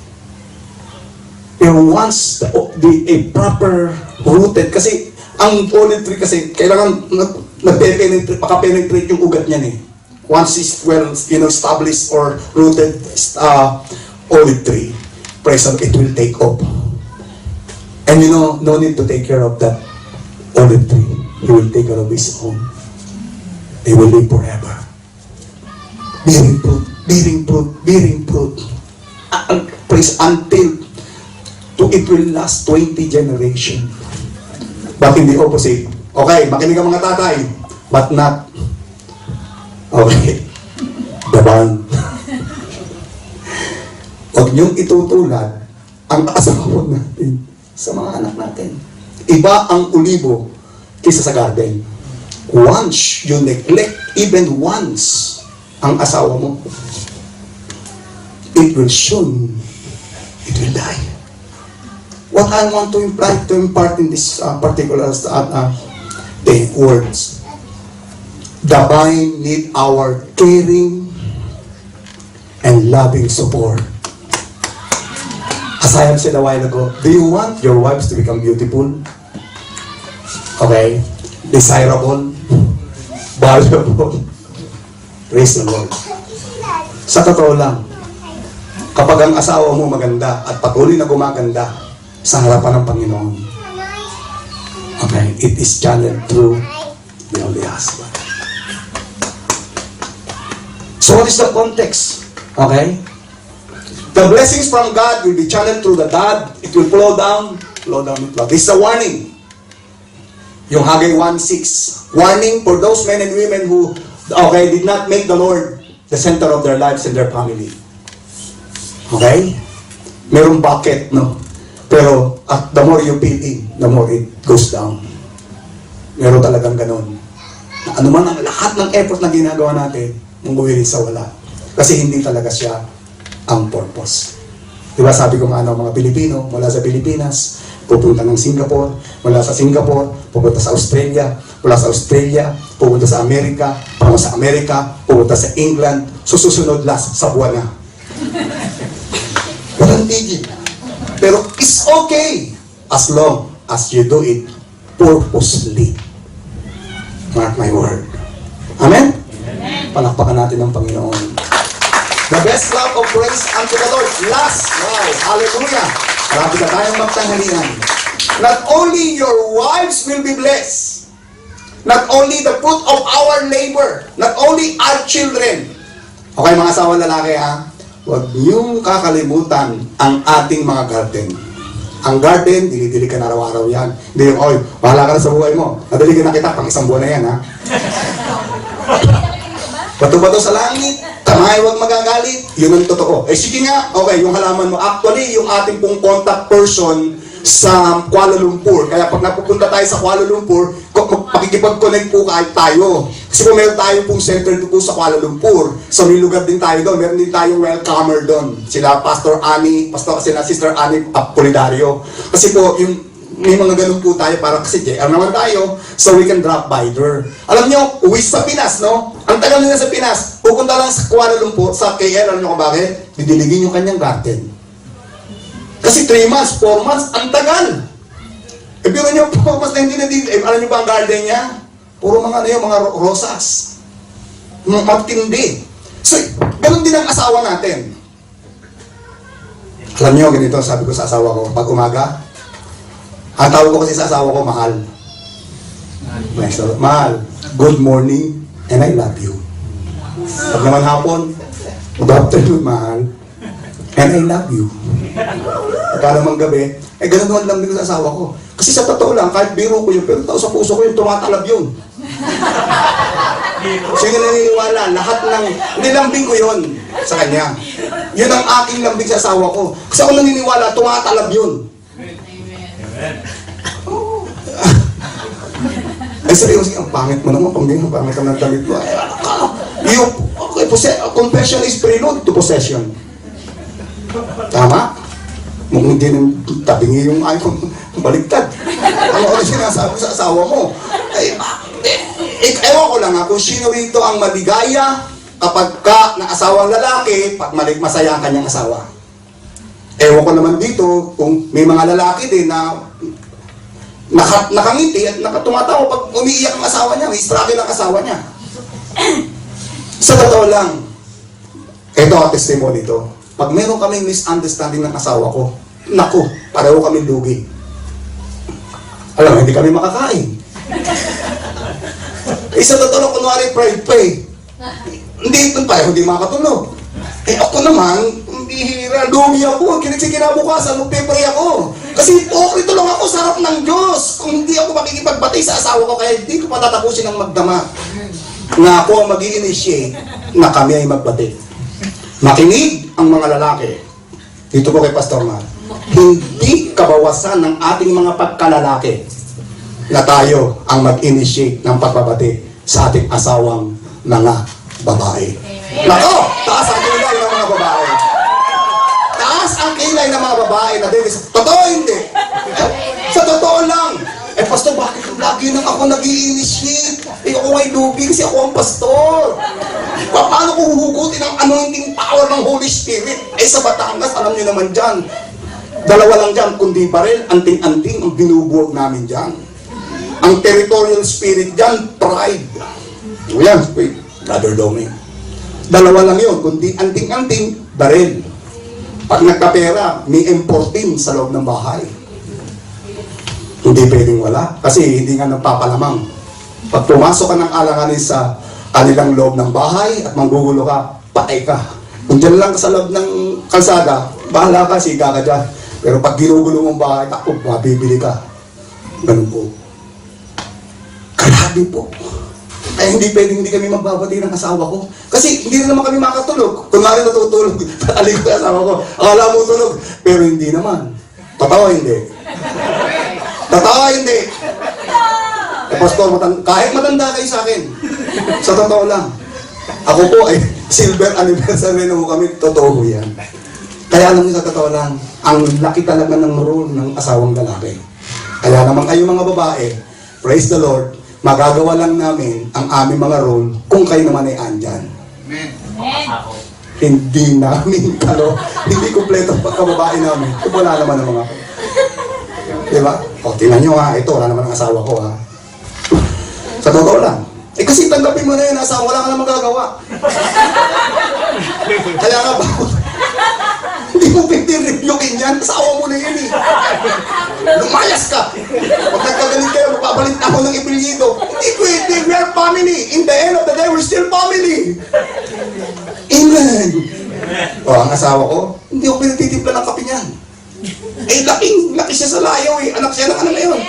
Speaker 2: Pero once a proper rooted, kasi ang olive tree kasi kailangan maka-penetrate yung ugat niyan eh. Once it's well, established or rooted olive tree, praise the Lord, it will take off. And no need to take care of that olive tree. He will take care of his own. They will live forever. Bearing fruit. bearing fruit. Praise until it will last 20 generation. But in the opposite, okay, makinig ang mga tatay, but not, okay, the barn. Huwag niyong itutulad ang asawa natin sa mga anak natin. Iba ang ulibo kaysa sa garden. Once you neglect even once ang asawa mo, it will die. What I want to impart in this particular words, the vine need our caring and loving support. As I have said a while ago, do you want your wives to become beautiful? Okay? Desirable? Valuable? Praise the Lord. Sa totoo lang, kapag ang asawa mo maganda at patuloy na gumaganda sa harapan ng Panginoon, okay, it is channeled through the holy husband. So what is the context? Okay? The blessings from God will be channeled through the dad. It will flow down. This is a warning. Yung Haggai 1:6. Warning for those men and women who, okay, did not make the Lord the center of their lives and their family. Okay? Merong bucket, no? Pero, the more you pay in, the more it goes down. Meron talagang ganun. Na ano man ang lahat ng effort na ginagawa natin, mungguwirin sa wala. Kasi hindi talaga siya ang purpose. Diba sabi ko nga mga Pilipino, mula sa Pilipinas, pupunta ng Singapore, mula sa Singapore, pupunta sa Australia, mula sa Australia, pupunta sa Amerika, para sa Amerika, pupunta sa England, susunod last sa Buwana. Walang tigil. Pero it's okay as long as you do it purposely. Mark my word. Amen? Palakpakan natin ng Panginoon. The best love of praise unto the Lord. Last, wow, hallelujah. Marami na tayong magtanghalian. Not only your wives will be blessed, not only the fruit of our labor, not only our children. Okay, mga asawang lalaki ha, huwag niyong kakalimutan ang ating mga garden. Ang garden, dili-dili ka na araw-araw yan. Hindi yung, oy, bahala ka na sa buhay mo. Nadaligan na kita, pang isang buwan na yan ha. Bato-bato sa langit, kamay huwag magagalit, yun ang totoo. Eh sige nga, okay, yung halaman mo, actually, yung ating pong contact person sa Kuala Lumpur, kaya pag napupunta tayo sa Kuala Lumpur, pakikipag-connect po kahit tayo. Kasi kung meron tayo pong center po sa Kuala Lumpur, so may lugar din tayo doon, meron din tayong welcomer doon. Sila Pastor Sister Annie Apolidario. Kasi po, yung may mga ganun po tayo para kasi JR naman tayo, so we can drop by there. Alam nyo, uwi sa Pinas, no? Ang tagal nila sa Pinas, pupunta lang sa Kuala Lumpur, sa KL, alam nyo kung bakit? Didiligin yung kanyang garden. Kasi 3 months, 4 months, ang tagal. Eh, pero nyo, 4 months na hindi na dito, alam nyo ba ang garden niya? Puro mga mga rosas. Mga matindi. So, ganun din ang asawa natin. Alam nyo, ganito, sabi ko sa asawa ko, pag umaga, ang tawag ko kasi sa asawa ko, mahal. Mahal, good morning, and I love you. Pag naman hapon, good afternoon, mahal, and I love you. Pagka naman gabi, ganun naman lang din sa asawa ko. Kasi sa totoo lang, kahit biro ko yun, pero tao sa puso ko yun, tumatalab yun. Sino naniniwala, lahat ng, nilambing ko yun sa kanya. Yun ang aking lambing sa asawa ko. Kasi ako naniniwala, tumatalab yun. Oh. Ay seryoso, ang pangit mo naman, kung hindi ang pangit ka ng damit mo. Okay, confession is prelude to possession. Tama? Kung hindi nang tabingi yung ayaw baligtad. Ano sinasabi sa asawa mo? Ewan ko lang kung sino rito ang maligaya kapag ka ng asawang lalaki, pag masaya ang kanyang asawa. Ewan ko naman dito kung may mga lalaki din na nakangiti at nakatumatawa pag umiiyak ang asawa niya, may struggle ang asawa niya. Sa totoo lang, ito ang testimony ito. Pag meron kaming misunderstanding ng asawa ko, naku, pareho kami lugi. Alam mo, hindi kami makakain. Sa totoo lang, kunwari pride pa eh. Hindi pareho, hindi makakatulog. Eh ako naman, bihira, lugi ako, kinabukasan, magpe-pray ako. Kasi ito lang ako sa harap ng Diyos. Kung hindi ako makikipagbatay sa asawa ko, kaya hindi ko patatapusin ang magdama. Na ako ang mag-i-initiate na kami ay magbatid. Makinig ang mga lalaki. Dito po kay Pastor Mar. Hindi kabawasan ng ating mga pagkalalaki na tayo ang mag-initiate ng pagbabati sa ating asawang mga babae. Nako! Taas ang kilay ng mga babae. Taas ang kilay ng mga babae na din. Totoo hindi? Sa totoo lang. Eh, Pastor, bakit lagi nang ako nag-i-initiate? Eh, ako ay lugi kasi ako ang pastor. Paano ko huhugutin ang anointing power ng Holy Spirit? Eh, sa Batangas, alam niyo naman dyan, dalawa lang dyan, kundi baril, anting-anting ang binubuwag namin dyan. Ang territorial spirit dyan, pride. O yan, wait, Brother Doming. Dalawa lang yun, kundi anting-anting, baril. Pag nagkapera, may M14 sa loob ng bahay. Hindi pwedeng wala, kasi hindi nga nagpapalamang. Pag pumasok ka ng alanganin sa kanilang loob ng bahay at manggugulo ka, patay ka. Kung dyan lang ka sa loob ng kalsada, bahala ka, siga ka dyan. Pero pag ginugulo mong bahay, takbo, mabibili ka. Ganun po. Grabe po. Kaya hindi pwedeng hindi kami magbabati ng asawa ko. Kasi hindi na naman kami makatulog. Kunwari natutulog, tatalik ko yung asawa ko. Akala mo tulog. Pero hindi naman. Totoo hindi. Totoo hindi. Eh, Pastor, kahit matanda kayo sa akin. Sa totoo lang. Ako po ay silver anniversary na mo kami. Totoo po yan. Kaya alam niyo sa totoo lang, ang laki talaga ng role ng asawang lalaki. Kaya naman kayo mga babae, praise the Lord, magagawa lang namin ang aming mga role kung kayo naman ay andyan.
Speaker 1: Amen.
Speaker 2: Hindi namin, hindi kumpleto ang pagkababae namin. Kung wala naman ang mga diba? O, tingnan nyo ha, ito, wala naman ang asawa ko ha. Sa totoo lang. Eh kasi tanggapin mo na yun, asawa, wala ka na magagawa. Kaya nga ba, hindi mo pinag-reviewin yan, asawa mo na yun eh. Lumayas ka. Pag nagkagaling kayo, magpapalit ako ng ipilido. Hindi pwede, we are family. In the end of the day, we're still family. Amen. O, ang asawa ko, hindi ako pinagtitimpla ng kape niyan. Eh, laki siya sa layaw eh. Anak siya ng anak ngayon.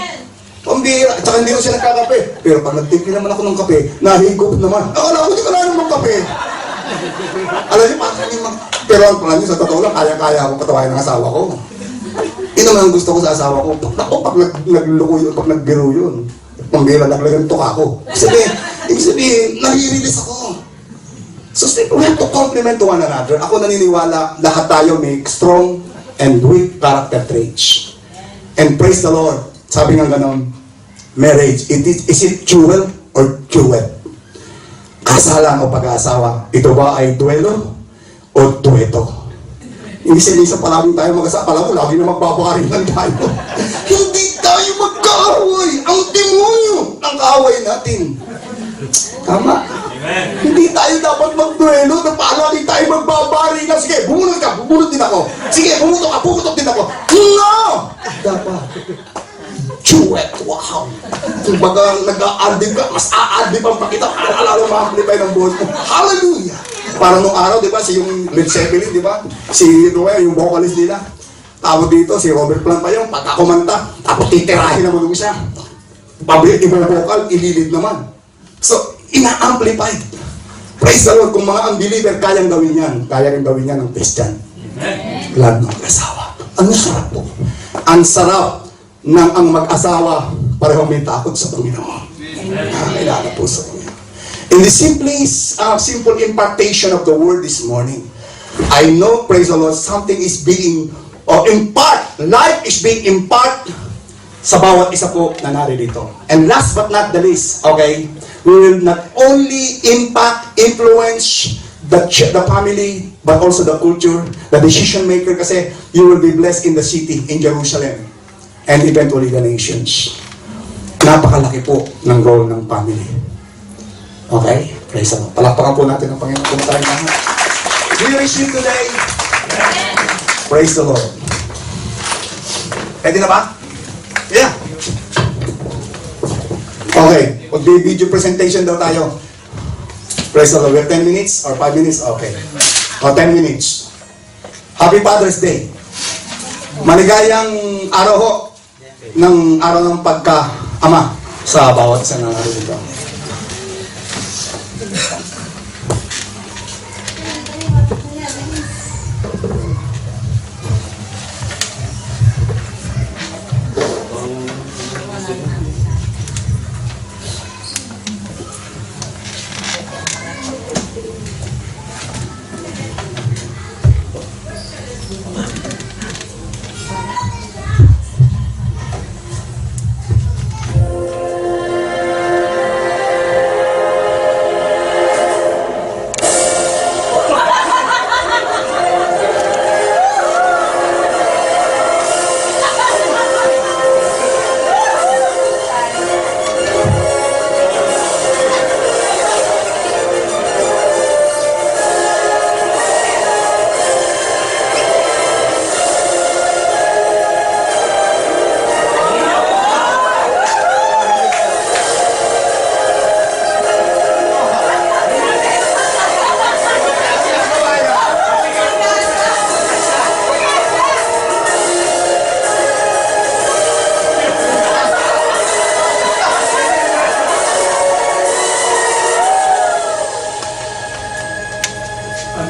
Speaker 2: Pambira. At saka hindi ko siya nagkakape. Pero pag nagtimpla naman ako ng kape, nahigop naman. Akala ko, hindi ko na naman kape. Alam niyo, pero ang plan niyo, sa totoo lang, kaya-kaya akong patawain ng asawa ko. Yun naman ang gusto ko sa asawa ko. Pag nagluluko yun, pag nagbiro yun, pambira, naglagantok ako. Ibig sabihin, nare-release ako. So, we have to compliment to one another. Ako naniniwala, lahat tayo may strong and weak character traits. And praise the Lord, sabi nga ganon, marriage, is it jewel or jewel? Kasalan o pag-aasawa, ito ba ay duelo o dueto? Hindi sinisa palaging tayo mag-asawa, pala mo, lagi na magbabaring lang tayo. Hindi tayo magkaaway, ang demonyo ng kaaway natin. Tama. Amen. Hindi tayo dapat magduelo na palagi tayo magbabaring lang. Sige, bumunod ka, bumunod din ako. Sige, pumutok din ako. No! Dapat. Duet, wow. Kumbaga, nag-a-adlib ka, mas a-adlib ang pakita. Lalo ma-amplify ng buhos mo. Hallelujah! Parang nung araw, di ba, si yung Led Zeppelin, di ba? Si Noel, yung vocalist nila. Tawag dito, si Robert Plant pa yung patakumanta. Tapos titirahin naman mo siya. Pablik, ibang vocal, ililid naman. So, ina-amplify. Praise the Lord, kung mga unbeliever, kayang gawin yan. Kaya rin gawin yan ng Christian. Lalo ng mag-asawa. Ang sarap po. Ang sarap ng ang mag-asawa parehong may takot sa Panginoon. Nakakilala po sa Panginoon. In the simple impartation of the word this morning, I know, praise the Lord, something is being, life is being impart sa bawat isa po na naririto. And last but not the least, okay, we will not only impact, influence the family, but also the culture, the decision maker, kasi you will be blessed in the city, in Jerusalem, and eventually the nations. Napakalaki po ng role ng family. Okay? Praise the Lord. Palakpakan po natin ang Panginoon kung tayo naman. We receive today. Praise the Lord. Pwede na ba? Yeah. Okay. Mag-video presentation daw tayo. Praise the Lord. We have 10 minutes or 5 minutes? Okay. O 10 minutes. Happy Father's Day. Maligayang araw ho ng araw ng pagka-ama sa bawat isa ng araw dito.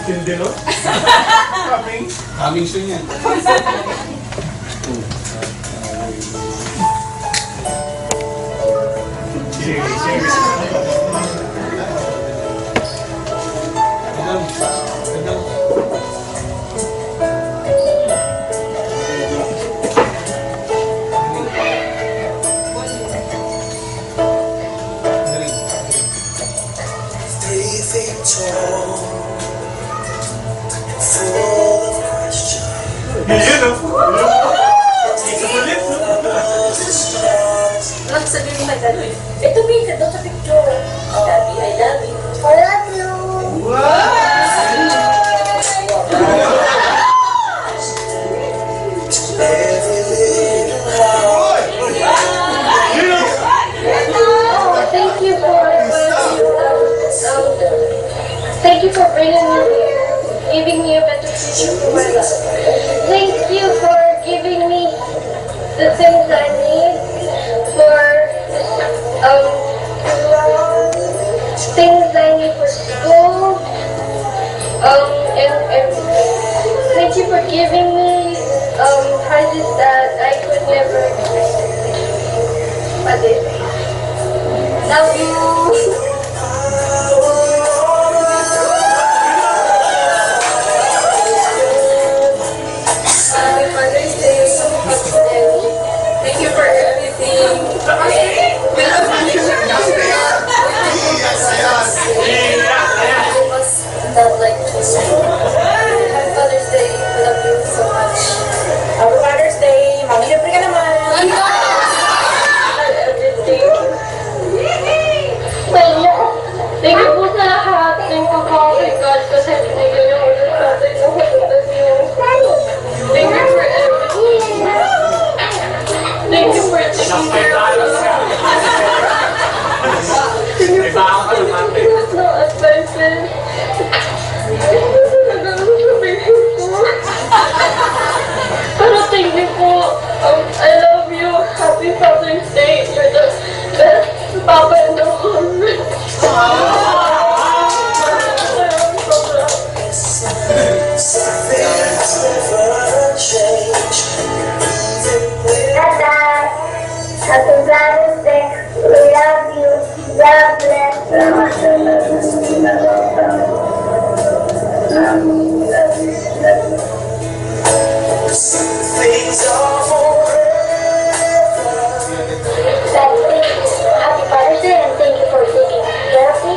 Speaker 3: Tindi, no?
Speaker 2: Coming soon yan.
Speaker 3: Yun, no? Isa ulit, no?
Speaker 1: Wag sabihin mo kay Daddy. Ito, Minka, doon sa picture. Daddy, I love you. I love you.
Speaker 4: Thank you for thank you for bringing me here, giving me a better future for my life. Thank you for giving me the things I need for things I need for school. And thank you for giving me prizes that I could never expect. Love you. Happy Father's Day. Thank you for everything. We love you. I was not like this. Happy Father's Day. We love you so much.
Speaker 1: Happy Father's Day. Mami, libre ka naman.
Speaker 4: Thank you po sa lahat. Thank you po kay God kasi binigyan niyo ulit sa atin na katutan niyo. Thank you for everything. Thank you for taking care of us. Thank you for no advices. Pero thank you po. I love you. Happy Father's Day. You're the best Papa in the world.
Speaker 5: Dad, happy Father's Day. We love you. God bless.
Speaker 4: Happy Father's Day and thank you for taking care of me.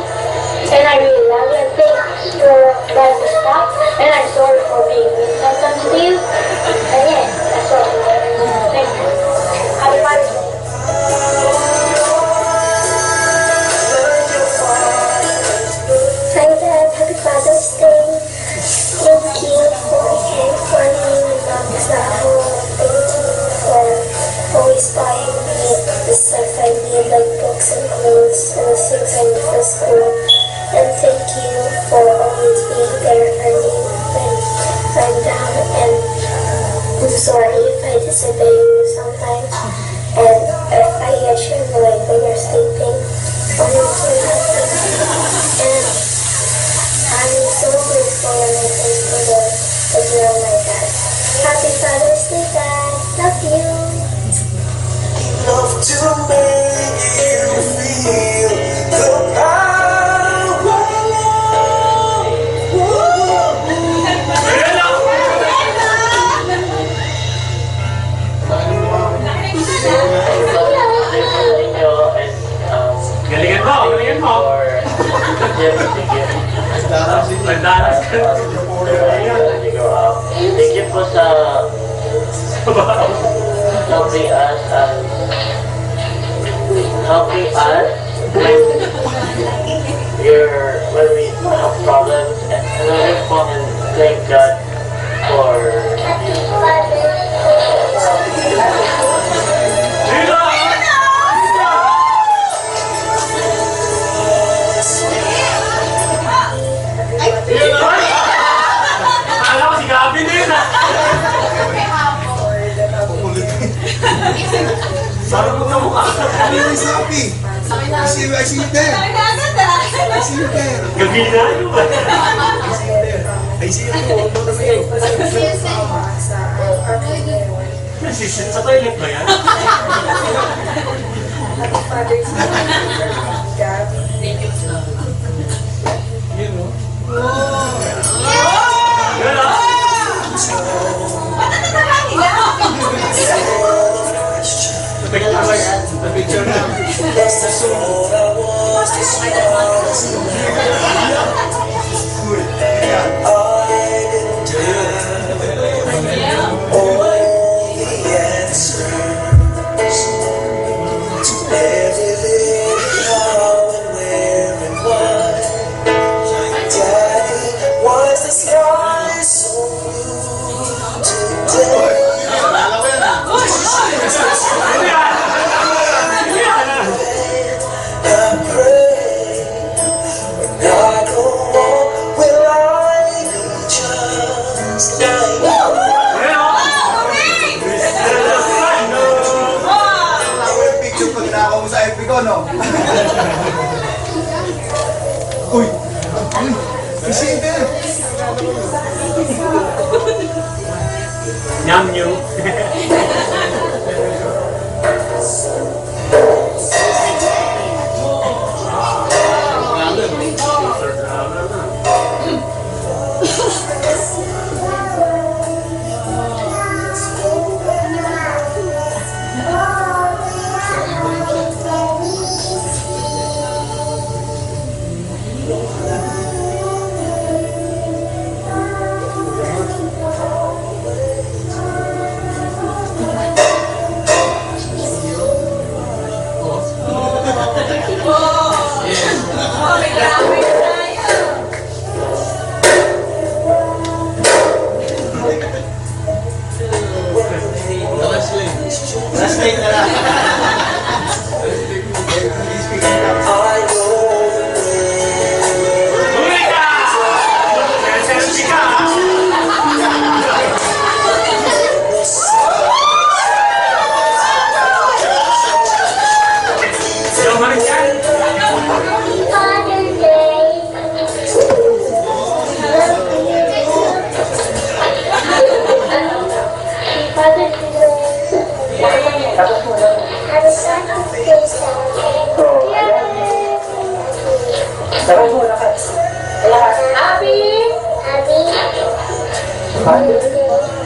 Speaker 4: And I really love you and thanks for letting me stop. And I'm sorry for being mean sometimes to you. And yeah, that's all. Thank you. Happy Father's Day.
Speaker 5: Hi Dad, happy Father's Day. Thank you for me sa home. Thank you for always buying me the stuff I need, like books and clothes and the things I need for school. And thank you for always being there for me visit you sometimes. And I assure you, like, when you're sleeping, honestly, and I'm so grateful and I thankful that you're my dad. Happy Father's Day, Dad. Love you.
Speaker 6: Enough to make you feel the power.
Speaker 3: Galingan mo, galingan mo. Nagdanas ka.
Speaker 7: Thank you po sa helping us when we have problems, and we come and thank God for
Speaker 3: Alam ko si Gabi din ah. Parang mo na mukha.
Speaker 6: Ano yung sabi? I see you there. I see you there.
Speaker 3: Gabi na yun ba?
Speaker 6: I see you there.
Speaker 3: Nasisit sa toilet ba yan? Yun ah. The picture na.
Speaker 6: That's the soul I was, the smallest I didn't have all the answers to everything, how and where and why. Daddy, why is the sky so blue today? I pray when I go home, will I be just like you?
Speaker 2: Ako yung picture pag nakaw mo sa FB ko, no? Uy! Uy! Isip eh!
Speaker 3: Nyam nyo.
Speaker 6: I know the way.
Speaker 3: Huli ka! Selfie ka ah. Yo, Marican!
Speaker 5: Father's Day. Father's Day. Happy Father's Day,
Speaker 1: Happy!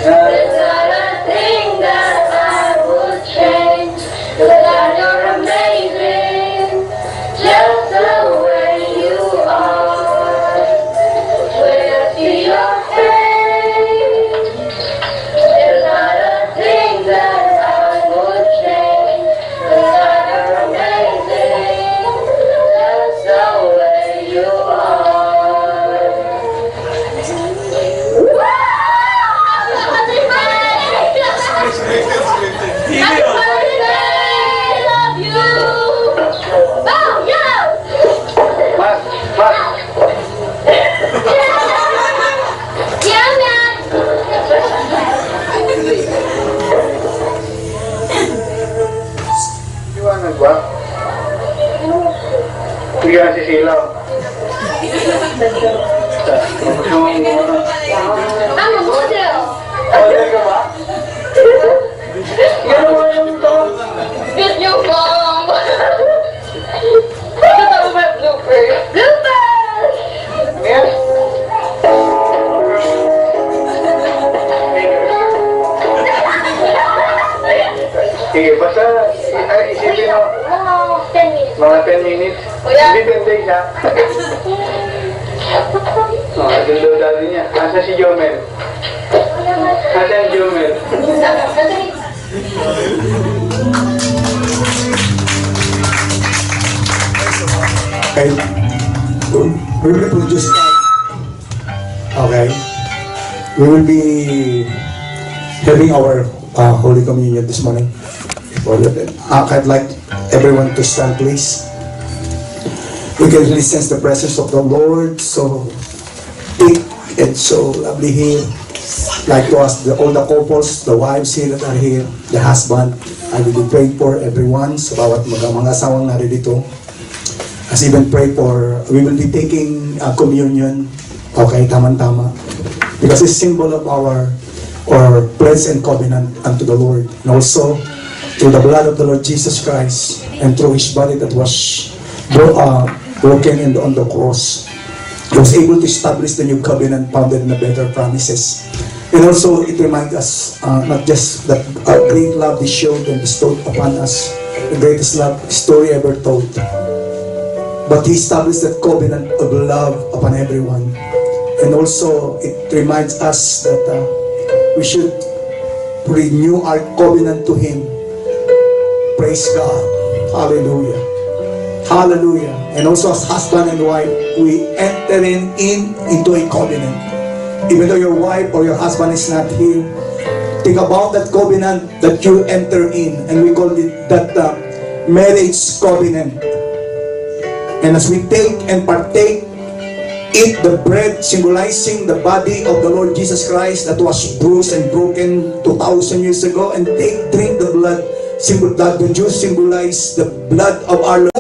Speaker 1: There's not a thing that I would change, 'cause you're amazing, just the
Speaker 8: ba? Sige nga si Silaw. Gusto mong ano?
Speaker 4: I'm a model.
Speaker 8: Model ka ba? Gano'n mo yung to?
Speaker 4: Get your mom. Ito na ba blooper? Blooper!
Speaker 8: Yes? Sige, basta isipin mo.
Speaker 4: Mga 10 minutes.
Speaker 8: Mga 10 minutes.
Speaker 4: Kuya.
Speaker 8: Hindi 10 days ha. Doon daw dati niya. Nasa si Jomel? Nasa si Jomel?
Speaker 2: Okay. We will produce okay. We will be having our Holy Communion this morning. I'd like everyone to stand, please. We can really sense the presence of the Lord, so big and so lovely here. Like to us, all the couples, the wives here that are here, the husband, I will be praying for everyone, sa bawat mga asawang naririto. As even pray for, we will be taking communion, okay, tama-tama. Because it's symbol of our pledge and covenant unto the Lord. And also, through the blood of the Lord Jesus Christ, and through His body that was broken on the cross, He was able to establish the new covenant founded in the better promises. And also, it reminds us not just that great love He showed and bestowed upon us, the greatest love story ever told, but He established that covenant of love upon everyone. And also, it reminds us that we should renew our covenant to Him. Praise God. Hallelujah. Hallelujah. And also as husband and wife, we enter into a covenant. Even though your wife or your husband is not here, think about that covenant that you enter in. And we call it that marriage covenant. And as we take and partake, eat the bread symbolizing the body of the Lord Jesus Christ that was bruised and broken 2,000 years ago, and drink the blood, the juice symbolize the blood of our Lord.